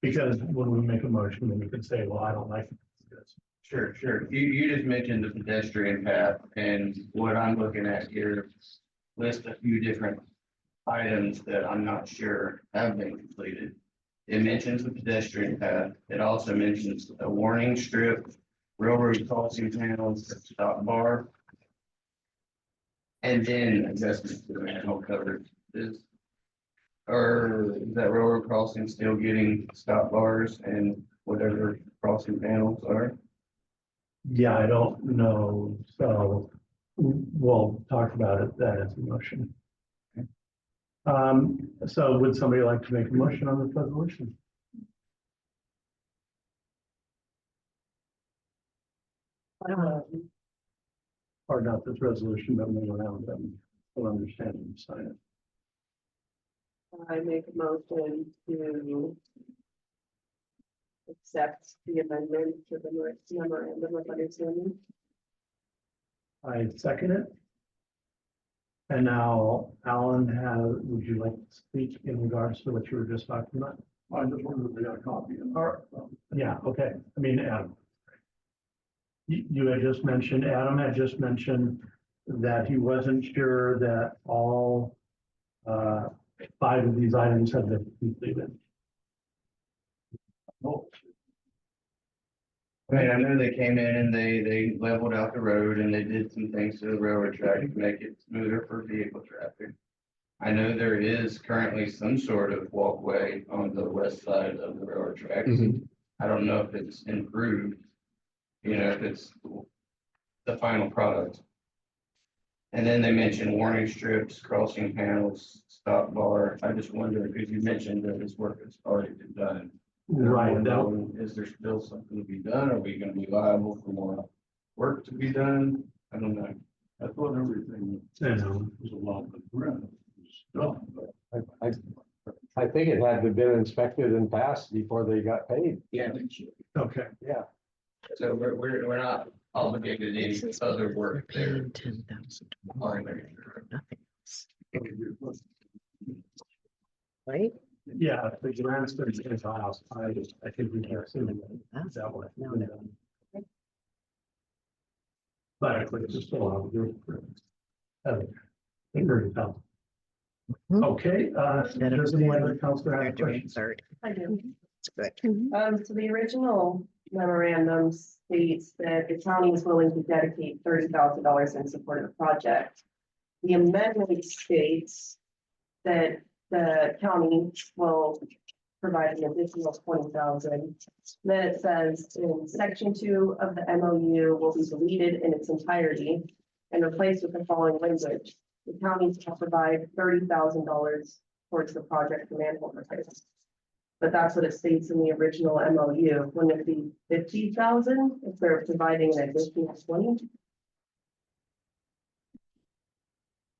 Because when we make a motion, then we can say, well, I don't like this.
Sure. You just mentioned the pedestrian path, and what I'm looking at here list a few different items that I'm not sure have been completed. It mentions the pedestrian path. It also mentions a warning strip, railroad crossing panels, stop bar, and then adjustments to the manhole covers. Is that railroad crossing still getting stop bars and whatever crossing panels are?
Yeah, I don't know. So we'll talk about it. That is a motion. So would somebody like to make a motion on this resolution? or not this resolution, but move around them, will understand and sign it.
I make a motion to accept the amendment to the memorandum of understanding.
I second it. And now, Alan, would you like to speak in regards to what you were just talking about?
I just wondered if they got a copy.
Or- Yeah, okay, I mean, Adam. You had just mentioned, Adam had just mentioned that he wasn't sure that all 5 of these items have been completed.
No,
I mean, I know they came in and they leveled out the road and they did some things to the railroad track to make it smoother for vehicle traffic. I know there is currently some sort of walkway on the west side of the railroad tracks.
Mhm.
I don't know if it's improved, you know, if it's the final product. And then they mentioned warning strips, crossing panels, stop bar. I just wonder, because you mentioned that this work has already been done.
Right,
Is there still something to be done? Are we gonna be liable for more work to be done? I don't know.
I thought everything
I know.
was allowed to grant was done, but
I think it had to have been inspected and passed before they got paid.
Yeah.
Okay,
Yeah.
So we're not obligated to any other work there.
10,000.
Or-
Nothing else. Right?
yeah, the grants that in his house, I think we can assume that way.
No, no.
But it's still out there. Very tough.
Mhm.
Okay, does anyone in the council have a question?
Third.
I do.
It's good.
So the original memorandum states that the county is willing to dedicate $30,000 in support of the project. The amendment states that the county will provide an additional 20,000. Then it says in section 2 of the MOU will be deleted in its entirety and replaced with the following language. The county shall provide $30,000 towards the project for manhole repairs. But that's what it states in the original MOU. Wouldn't it be 50,000 if they're providing an additional 20?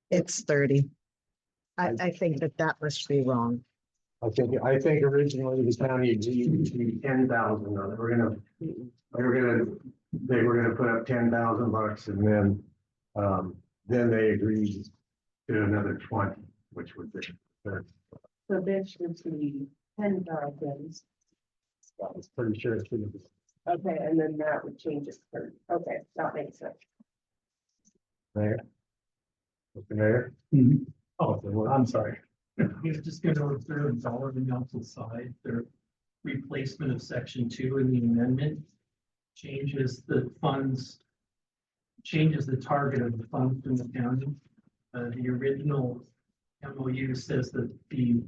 It's 30. I think that must be wrong.
I think originally the county agreed to be 10,000, they were gonna put up $10,000 and then they agreed to another 20, which would be.
So this should be 10,000.
I was pretty sure it's gonna be.
Okay, and then that would change it to 30. Okay, that makes sense.
Mayor? Mr. Mayor?
Oh, well, I'm sorry.
He's just gonna observe dollar amounts aside, their replacement of section 2 in the amendment changes the funds, changes the target of the funds from the county. The original MOU says that the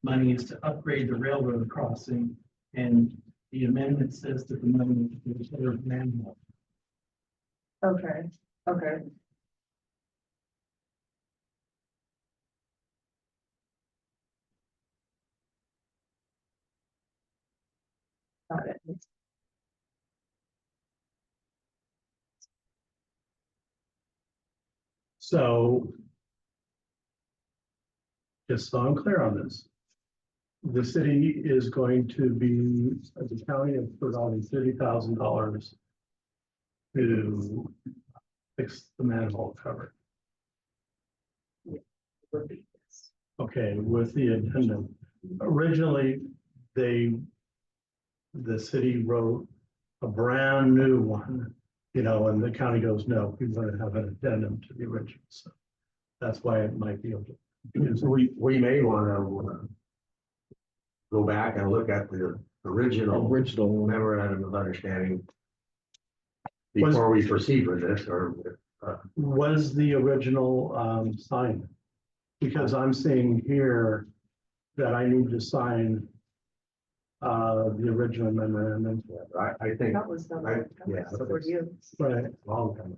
money is to upgrade the railroad crossing, and the amendment says that the money is to repair manhole.
Okay, okay. Got it.
So just so I'm clear on this, the city is going to be, the county has put on $30,000 to fix the manhole cover. Okay, with the addendum. Originally, the city wrote a brand new one, you know, and the county goes, no, we want to have an addendum to the original. So that's why it might be.
So we may wanna go back and look at the original memorandum of understanding before we proceed with this, or
Was the original signed? Because I'm seeing here that I need to sign the original memorandum.
I think.
That was done.
Yeah.
For you.
Right.
Long time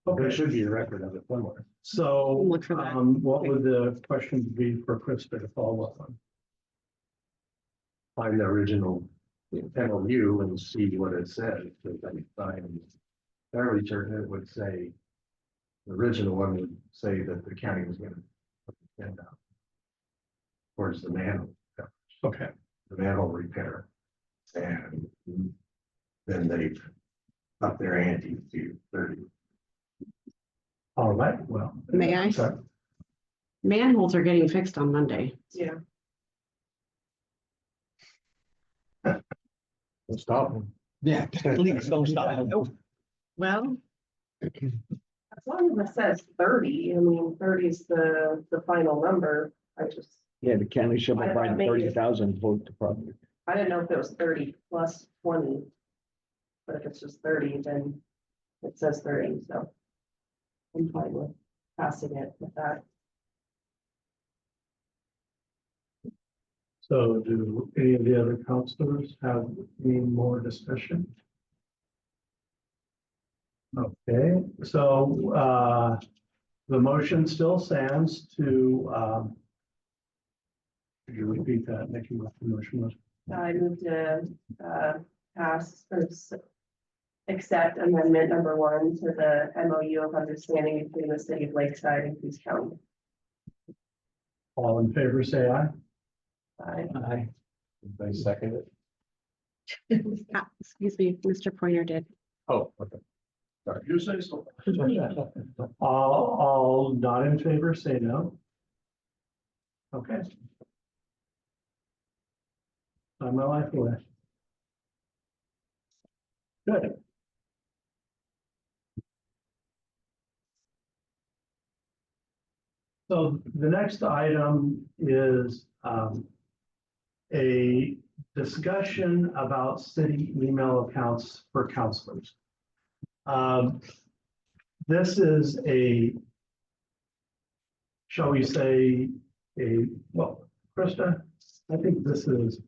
ago. There should be a record of it somewhere.
So
Look for that.
what would the questions be for Krista to follow up on?
Find the original MOU and see what it says, because I find fairly certain it would say, the original one would say that the county was gonna put the 10,000 towards the manhole,
Okay,
the manhole repair. And then they've upped their ante to 30.
all right, well.
May I?
Sorry.
Manholes are getting fixed on Monday.
Yeah.
Don't stop them.
Yeah, please don't stop.
Well,
As long as it says 30, I mean, 30 is the final number. I just,
Yeah, the county should
I
provide
thought maybe-
30,000 for the project.
I didn't know if it was 30 plus 20. But if it's just 30, then it says 30, so. I'm fine with passing it with that.
So do any of the other counselors have any more discussion? Okay, so the motion still stands to could you repeat that, Nikki, what the motion was?
I moved to pass or accept amendment number 1 to the MOU of understanding between the city of Lakeside and Coos County.
All in favor, say aye.
Aye.
They second it.
excuse me, Mr. Pointer did.
Oh, okay.
You say so.
All not in favor, say no. Okay. I'm my life away. Good. So the next item is a discussion about city email accounts for counselors. This is shall we say, well, Krista, I think this is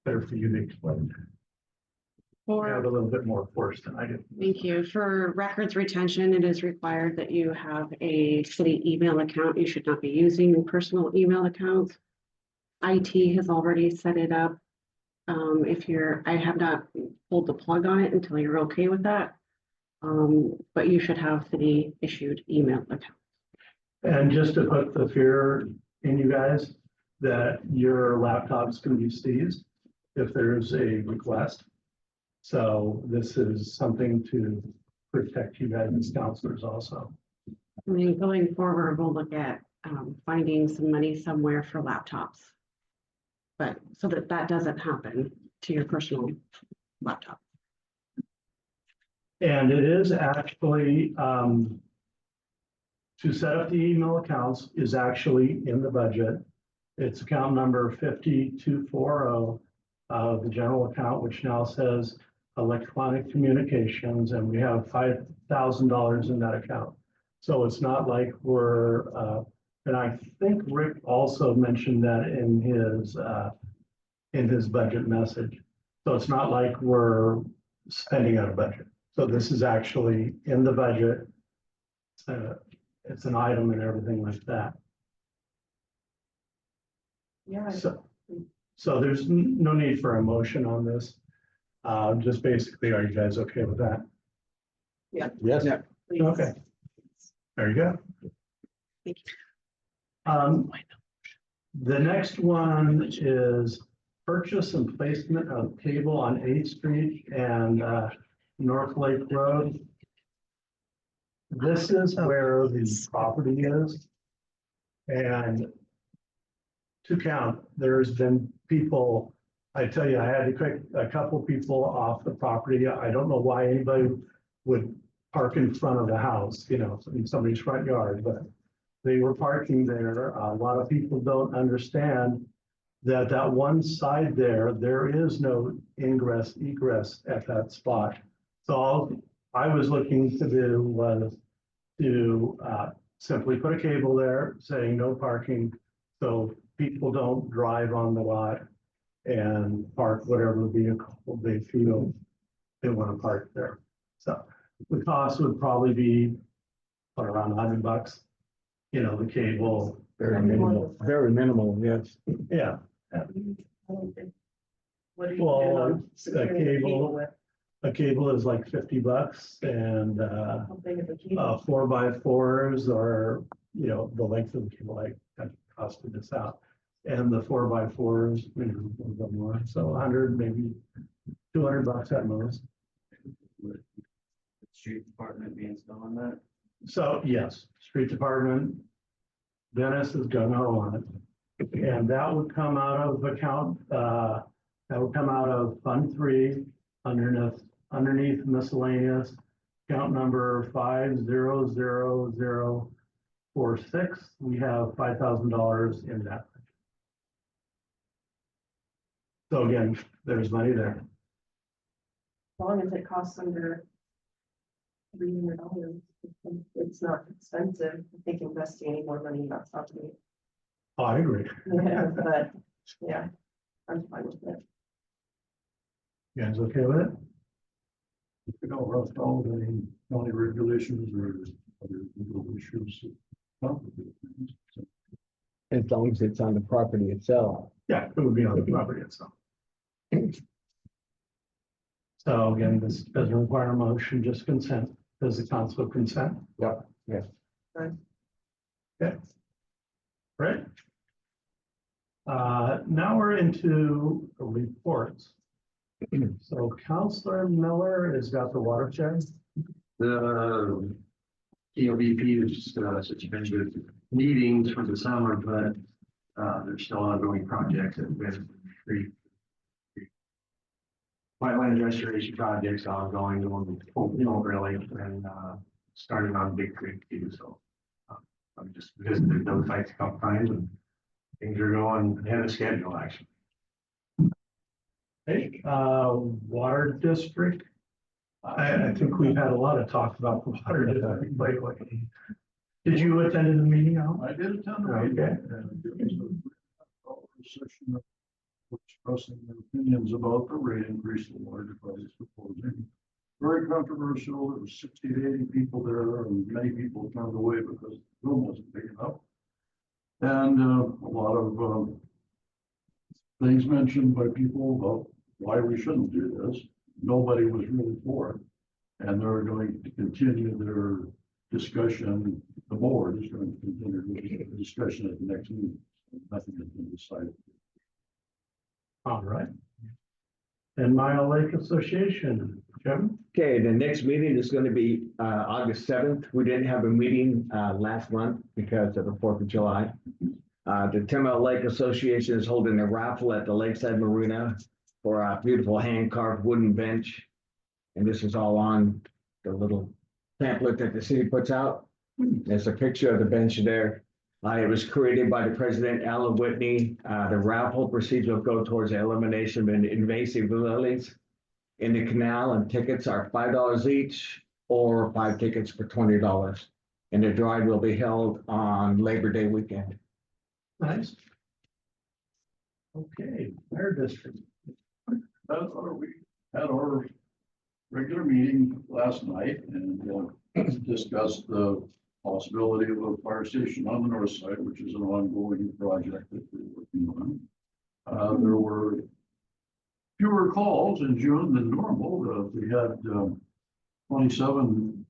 better for you to explain. You have a little bit more force than I do.
Thank you. For records retention, it is required that you have a city email account. You should not be using personal email accounts. IT has already set it up. I have not pulled the plug on it until you're okay with that. But you should have city issued email account.
And just to put the fear in you guys that your laptops can be seized if there's a request. So this is something to protect you guys as counselors also.
I mean, going forward, we'll look at finding some money somewhere for laptops. But so that doesn't happen to your personal laptop.
And it is actually, to set up the email accounts is actually in the budget. It's account number 5240 of the general account, which now says electronic communications, and we have $5,000 in that account. So it's not like we're, and I think Rick also mentioned that in his budget message. So it's not like we're spending out of budget. So this is actually in the budget. It's an item and everything like that.
Yeah.
So there's no need for a motion on this. Just basically, are you guys okay with that?
Yeah.
Yes.
Please.
Okay. There you go.
Thank
you. The next one is purchase and placement of cable on 8th Street and North Lake Road. This is where the property is. And to count, there's been people, I tell you, I had to kick a couple people off the property. I don't know why anybody would park in front of the house, in somebody's front yard, but they were parking there. A lot of people don't understand that one side there is no ingress egress at that spot. So all I was looking to do was to simply put a cable there saying no parking. So people don't drive on the lot and park whatever vehicle they feel they want to park there. So the cost would probably be around $100, the cable.
Very minimal, very minimal, yes.
Yeah.
I don't think- What do you
Well,
plan on
a
securing the
cable.
with?
A cable is like $50 and,
How big of a key?
4x4s are, the length of the cable, I costed this out. And the 4x4s, a little bit more, so 100, maybe $200 at most.
Street department be installing that.
So yes, street department, Dennis is gung ho on it. And that would come out of Fund 3 underneath miscellaneous, account number 500046. We have $5,000 in that. So again, there's money there.
As long as it costs under $300, it's not expensive. I think investing any more money, that's not me.
Oh, I agree.
Yeah, but, yeah, I'm fine with it.
You guys okay with it?
You know, rough all the county regulations or other legal issues. Complicated things. So,
As long as it's on the property itself.
Yeah, it would be on the property itself. So again, this doesn't require a motion, just consent. Does the council consent?
Yep, yes.
Okay. Right. Now we're into reports. So Counselor Miller has got the watershed.
The TOBP is just suspended meetings for the summer, but there's still ongoing projects at West Creek. Wetland restoration projects ongoing on really, and starting on Big Creek too, so. I'm just visited those sites a couple times and things are going ahead of schedule, actually.
Hey, water district. I think we've had a lot of talk about the water district lately. Did you attend the meeting, Al?
I did attend the meeting. And it was a session of expressing their opinions about the rate increase the water department is proposing. Very controversial. There was 60 to 80 people there, and many people turned away because the room wasn't big enough. And a lot of things mentioned by people about why we shouldn't do this. Nobody was really for it. And they're going to continue their discussion. The board is going to continue the discussion at the next meeting. Nothing has been decided.
All right. And Mile Lake Association, Jim?
Okay, the next meeting is going to be August 7th. We didn't have a meeting last month because of the 4th of July. The 10 Mile Lake Association is holding a raffle at the Lakeside Marina for a beautiful hand-carved wooden bench. And this is all on the little pamphlet that the city puts out. There's a picture of the bench there. It was created by the president, Alan Whitney. The raffle procedure will go towards the elimination of invasive lilies in the canal, and tickets are $5 each or 5 tickets for $20. And the drive will be held on Labor Day weekend.
Nice. Okay, Fire District.
We had our regular meeting last night and discussed the possibility of a fire station on the north side, which is an ongoing project that we're working on. There were fewer calls in June than normal. We had 27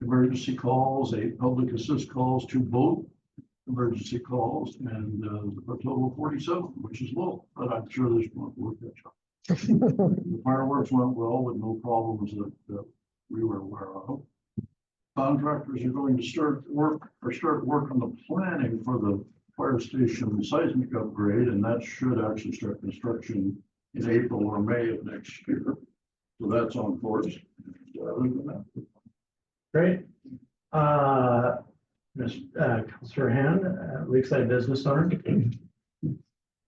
emergency calls, 8 public assist calls, 2 boat emergency calls, and a total of 47, which is low, but I'm sure this won't work that job. The fireworks went well with no problems that we were aware of. Contractors are going to start work on the planning for the fire station seismic upgrade, and that should actually start construction in April or May of next year. So that's on course.
Great. Councilor Hand, Lakeside Business Owner.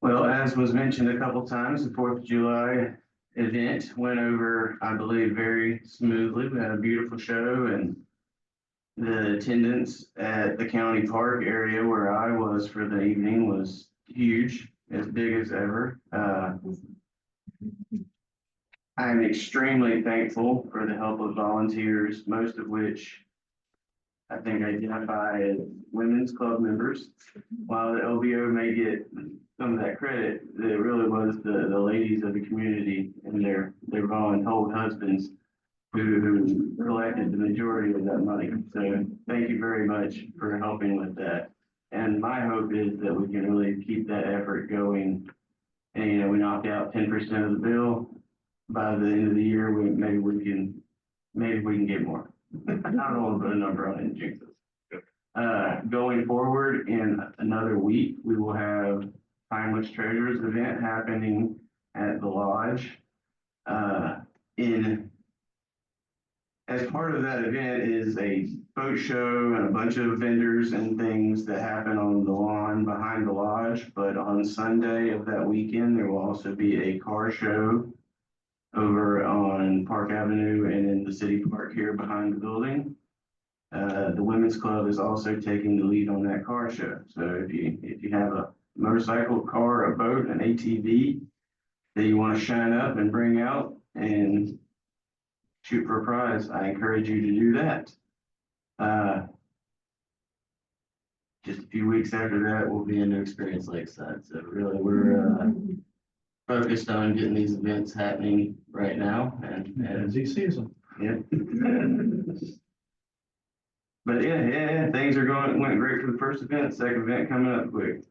Well, as was mentioned a couple times, the 4th of July event went over, I believe, very smoothly. We had a beautiful show, and the attendance at the county park area where I was for the evening was huge, as big as ever. I'm extremely thankful for the help of volunteers, most of which I think identify as women's club members. While the LBO may get some of that credit, it really was the ladies of the community and their voluntold husbands who collected the majority of that money. So thank you very much for helping with that. And my hope is that we can really keep that effort going. And, you know, we knock out 10% of the bill. By the end of the year, maybe we can get more. I don't want to put a number on it and jinx us. Going forward in another week, we will have Timeless Treasures event happening at the lodge. As part of that event is a boat show and a bunch of vendors and things that happen on the lawn behind the lodge. But on Sunday of that weekend, there will also be a car show over on Park Avenue and in the city park here behind the building. The Women's Club is also taking the lead on that car show. So if you have a motorcycle, car, a boat, an ATV that you want to shine up and bring out and shoot for a prize, I encourage you to do that. Just a few weeks after that, we'll be in New Experience Lakeside. So really, we're focused on getting these events happening right now. And
Busy season.
yeah. But yeah, things went great for the first event. Second event coming up quick.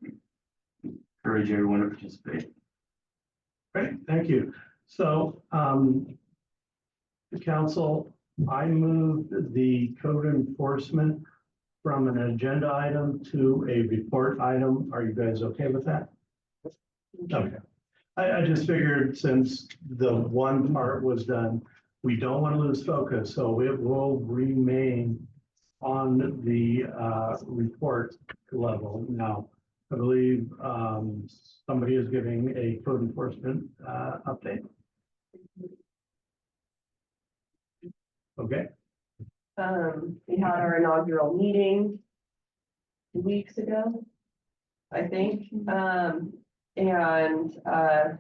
Encourage everyone to participate.
Great, thank you. So, the council, I moved the code enforcement from an agenda item to a report item. Are you guys okay with that? Okay. I just figured since the one part was done, we don't want to lose focus, so it will remain on the report level. Now, I believe somebody is giving a code enforcement update. Okay,
We had our inaugural meeting 2 weeks ago, I think. It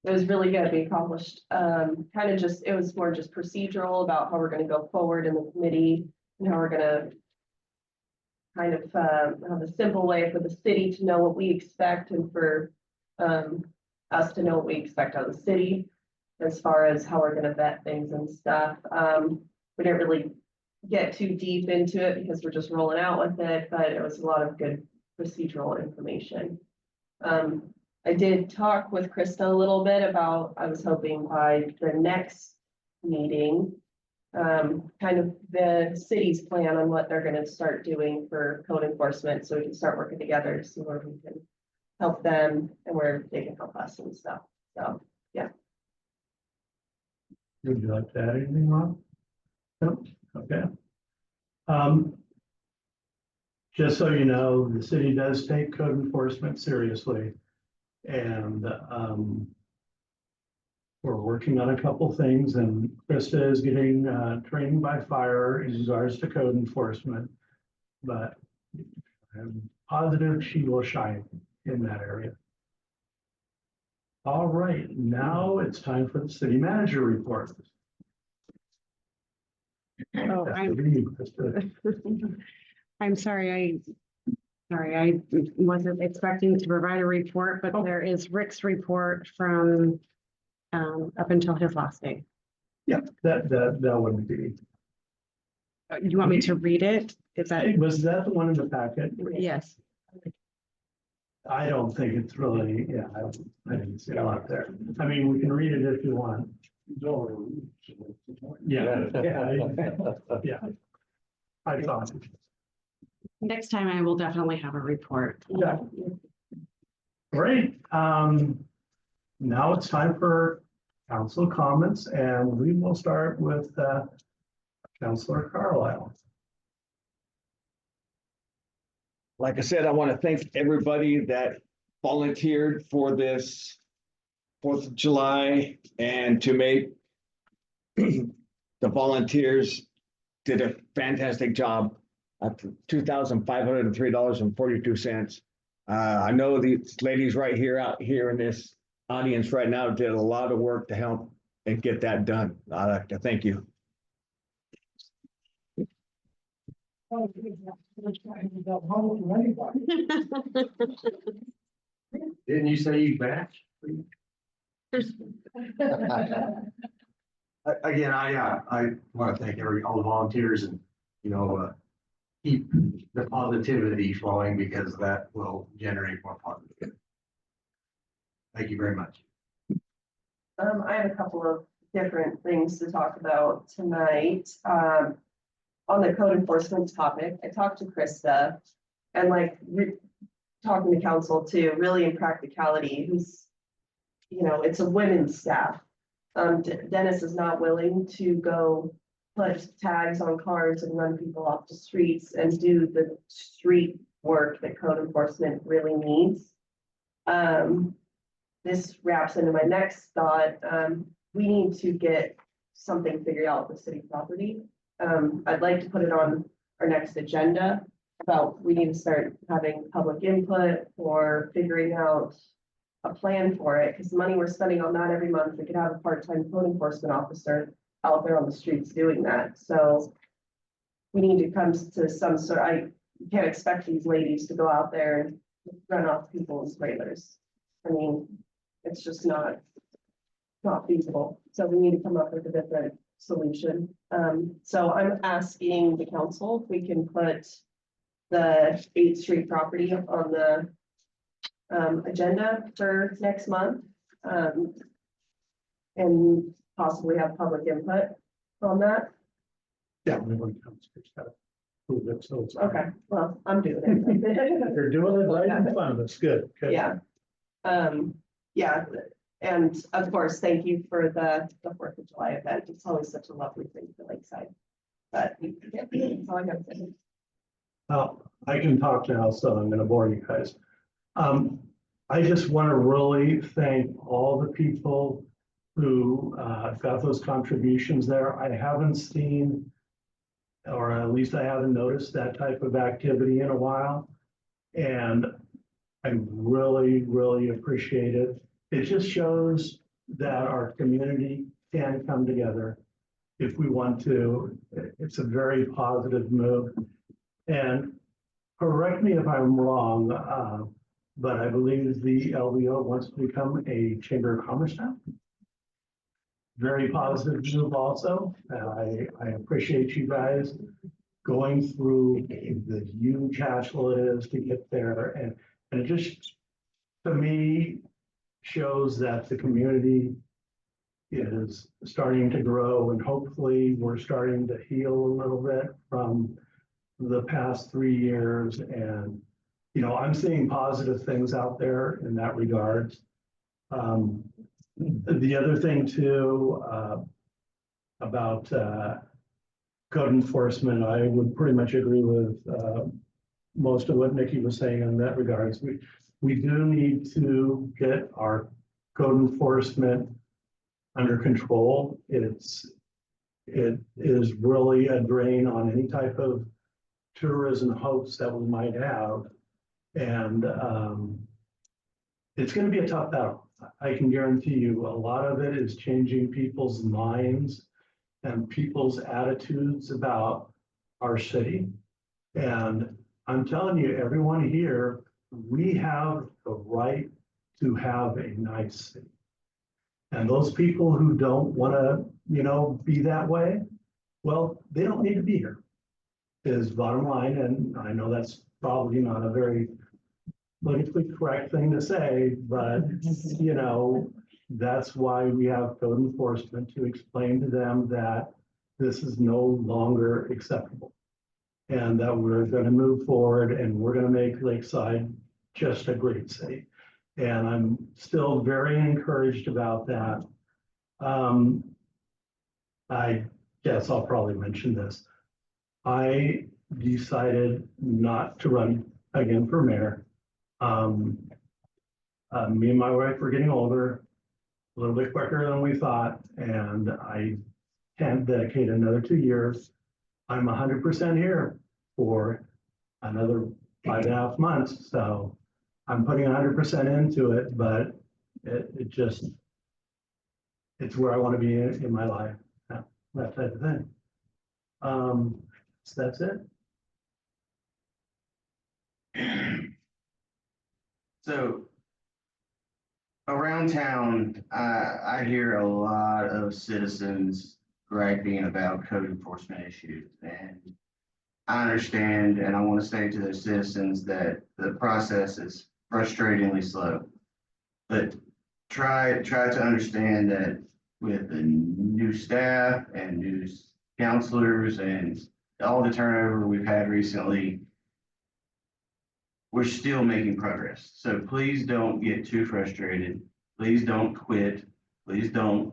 was really good. We accomplished, it was more just procedural about how we're gonna go forward in the committee and how we're gonna kind of, have a simple way for the city to know what we expect and for, us to know what we expect out of the city as far as how we're gonna vet things and stuff. We didn't really get too deep into it because we're just rolling out with it, but it was a lot of good procedural information. I did talk with Krista a little bit about, I was hoping by the next meeting, kind of the city's plan on what they're gonna start doing for code enforcement, so we can start working together to see where we can help them and where they can help us and stuff. So, yeah.
would you like to add anything, Ron? No, okay. Just so you know, the city does take code enforcement seriously. And we're working on a couple things, and Krista is getting training by fire in regards to code enforcement. But I'm positive she will shine in that area. All right, now it's time for the city manager report.
Oh,
Krista.
I'm sorry, I wasn't expecting to provide a report, but there is Rick's report from up until his last day.
Yeah, that wouldn't be.
You want me to read it? Is that?
Was that the one in the packet?
Yes.
I don't think it's really, yeah, I didn't see a lot there. I mean, we can read it if you want. Yeah, yeah. I thought.
Next time I will definitely have a report.
Yeah. Great. Now it's time for council comments, and we will start with Councilor Carlisle.
Like I said, I want to thank everybody that volunteered for this 4th of July and to make the volunteers did a fantastic job at $2,503.42. I know these ladies right here out here in this audience right now did a lot of work to help and get that done. I'd like to thank you.
Didn't you say you matched? Again, I want to thank all the volunteers and, keep the positivity flowing because that will generate more positive. Thank you very much.
I have a couple of different things to talk about tonight. On the code enforcement topic, I talked to Krista and talking to council too, really in practicality, who's, it's a women's staff. Dennis is not willing to go put tags on cars and run people off the streets and do the street work that code enforcement really needs. This wraps into my next thought. We need to get something figured out with city property. I'd like to put it on our next agenda about, we need to start having public input or figuring out a plan for it, because the money we're spending on that every month, we could have a part-time code enforcement officer out there on the streets doing that. So we need to come to some sort, I can't expect these ladies to go out there and run off people's trailers. I mean, it's just not feasible. So we need to come up with a different solution. So I'm asking the council if we can put the 8th Street property on the agenda for next month. And possibly have public input on that.
Yeah, when it comes to stuff. So it's.
Okay, well, I'm doing it.
You're doing it right and fun. That's good. Okay.
Yeah. Yeah, and of course, thank you for the 4th of July event. It's always such a lovely thing for Lakeside. But yeah, that's all I got to say.
I can talk now, so I'm gonna bore you guys. I just want to really thank all the people who got those contributions there. I haven't seen, or at least I haven't noticed that type of activity in a while. And I really, really appreciate it. It just shows that our community can come together if we want to. It's a very positive move. And correct me if I'm wrong, but I believe the LVO wants to become a Chamber of Commerce now. Very positive move also. I appreciate you guys going through the huge hassle it is to get there. And it just, to me, shows that the community is starting to grow, and hopefully we're starting to heal a little bit from the past 3 years. And, I'm seeing positive things out there in that regard. The other thing too, about code enforcement, I would pretty much agree with most of what Nikki was saying in that regards. We do need to get our code enforcement under control. It is really a drain on any type of tourism hopes that we might have. And it's going to be a tough battle. I can guarantee you a lot of it is changing people's minds and people's attitudes about our city. And I'm telling you, everyone here, we have the right to have a nice city. And those people who don't want to, be that way, well, they don't need to be here, is bottom line. And I know that's probably not a very politically correct thing to say, but, that's why we have code enforcement, to explain to them that this is no longer acceptable. And that we're going to move forward and we're going to make Lakeside just a great city. And I'm still very encouraged about that. I guess I'll probably mention this. I decided not to run again for mayor. Me and my wife were getting older, a little bit quicker than we thought, and I can't dedicate another 2 years. I'm 100% here for another 5.5 months, so I'm putting 100% into it, but it's where I want to be in my life, that type of thing. So that's it.
So downtown, I hear a lot of citizens griping about code enforcement issues, and I understand, and I want to say to those citizens that the process is frustratingly slow. But try to understand that with the new staff and new counselors and all the turnover we've had recently, we're still making progress. So please don't get too frustrated. Please don't quit. Please don't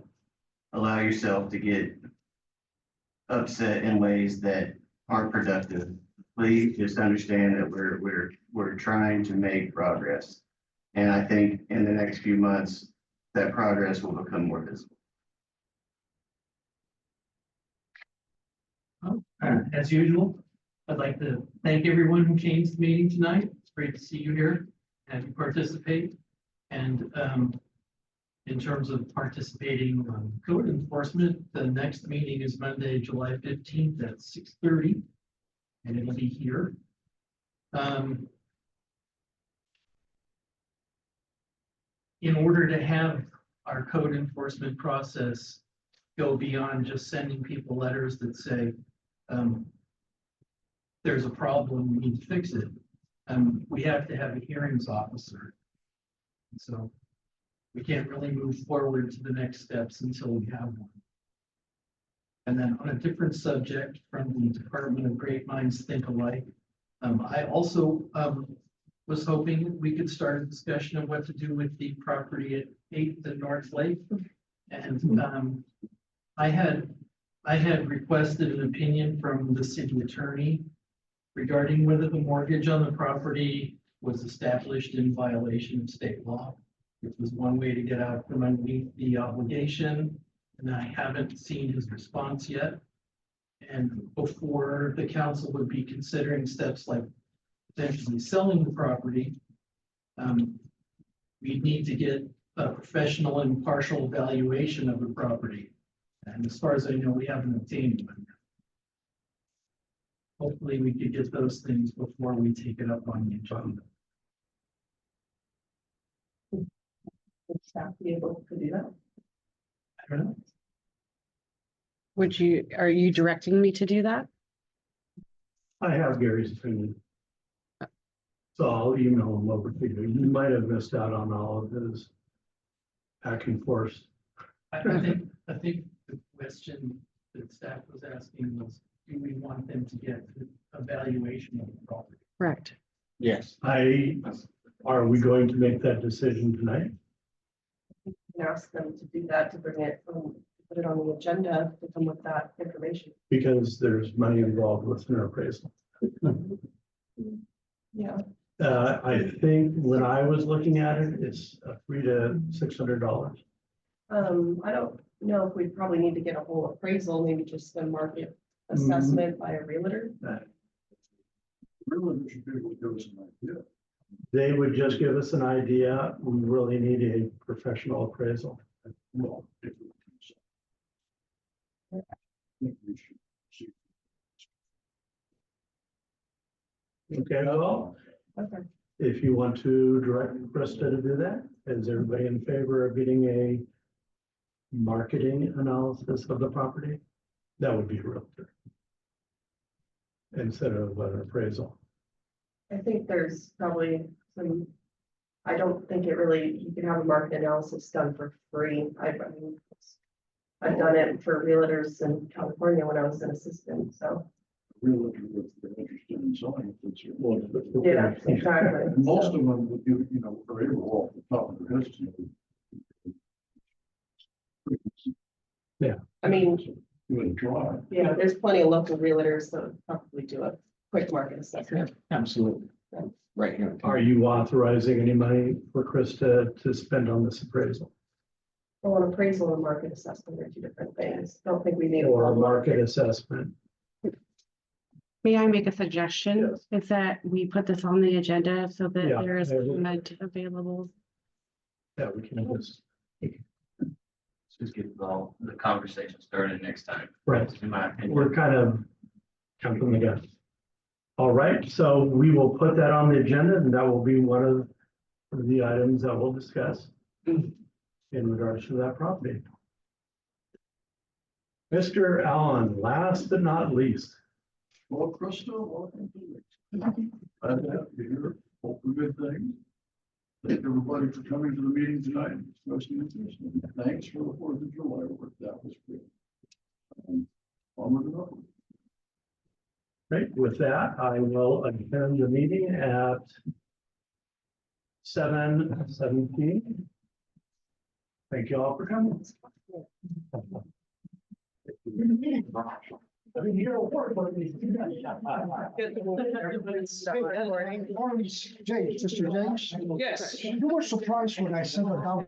allow yourself to get upset in ways that aren't productive. Please just understand that we're trying to make progress. And I think in the next few months, that progress will become more visible.
As usual, I'd like to thank everyone who came to the meeting tonight. It's great to see you here and you participate. And in terms of participating on code enforcement, the next meeting is Monday, July 15th at 6:30. And it'll be here. In order to have our code enforcement process go beyond just sending people letters that say, there's a problem, we need to fix it. We have to have a hearings officer. So we can't really move forward to the next steps until we have one. And then on a different subject from the Department of Great Minds Think Alike, I also was hoping we could start a discussion of what to do with the property at 8th and North Lake. And I had requested an opinion from the city attorney regarding whether the mortgage on the property was established in violation of state law, which was one way to get out from underneath the obligation. And I haven't seen his response yet. And before the council would be considering steps like potentially selling the property, we need to get a professional and impartial valuation of the property. And as far as I know, we haven't obtained one. Hopefully we could get those things before we take it up on the agenda.
Would staff be able to do that?
I don't know.
Are you directing me to do that?
I have Gary's opinion. So I'll email him over to you. You might have missed out on all of his back and forth.
I think the question that staff was asking was, do we want them to get a valuation of the property?
Correct.
Yes.
Are we going to make that decision tonight?
You can ask them to do that, to bring it, put it on the agenda to come with that information.
Because there's money involved with an appraisal.
Yeah.
I think when I was looking at it, it's $300 to $600.
I don't know if we probably need to get a whole appraisal, maybe just a market assessment by a realtor.
Really, we should be able to give us an idea.
They would just give us an idea. We really need a professional appraisal.
Well, if we can say. I think we should see.
Okay, well,
Okay.
if you want to direct Krista to do that, is everybody in favor of getting a marketing analysis of the property? That would be a realtor instead of an appraisal.
I think there's probably some, I don't think it really, you can have a market analysis done for free. I've done it for realtors in California when I was an assistant, so.
Realtor, if they're interested in selling it, it's.
Yeah, exactly.
And most of them, you know, are able off the top of their heads.
I mean,
Give it a try.
yeah, there's plenty of local realtors that would probably do a quick market assessment.
Absolutely. Right here.
Are you authorizing any money for Krista to spend on this appraisal
Well, an appraisal and market assessment are two different things. Don't think we need.
or a market assessment?
May I make a suggestion?
Yes.
Is that we put this on the agenda so that
Yeah,
there is
I will.
comment available.
Yeah, we can just,
Just get all the conversation started next time.
right.
In my opinion.
We're kind of jumping the gun. All right, so we will put that on the agenda and that will be one of the items that we'll discuss. in regards to that property. Mr. Allen, last but not least.
Well, Krista, welcome to it. Glad to have you here. Hope for good things. Thank everybody for coming to the meeting tonight, expressing interest. And thanks for the 4th of July work. That was great. Onward and upward.
Great, with that, I will adjourn the meeting at 7:17. Thank you all for coming.
I didn't hear a word, but. Morning, James, Mr. James.
Yes.
You were surprised when I sent it out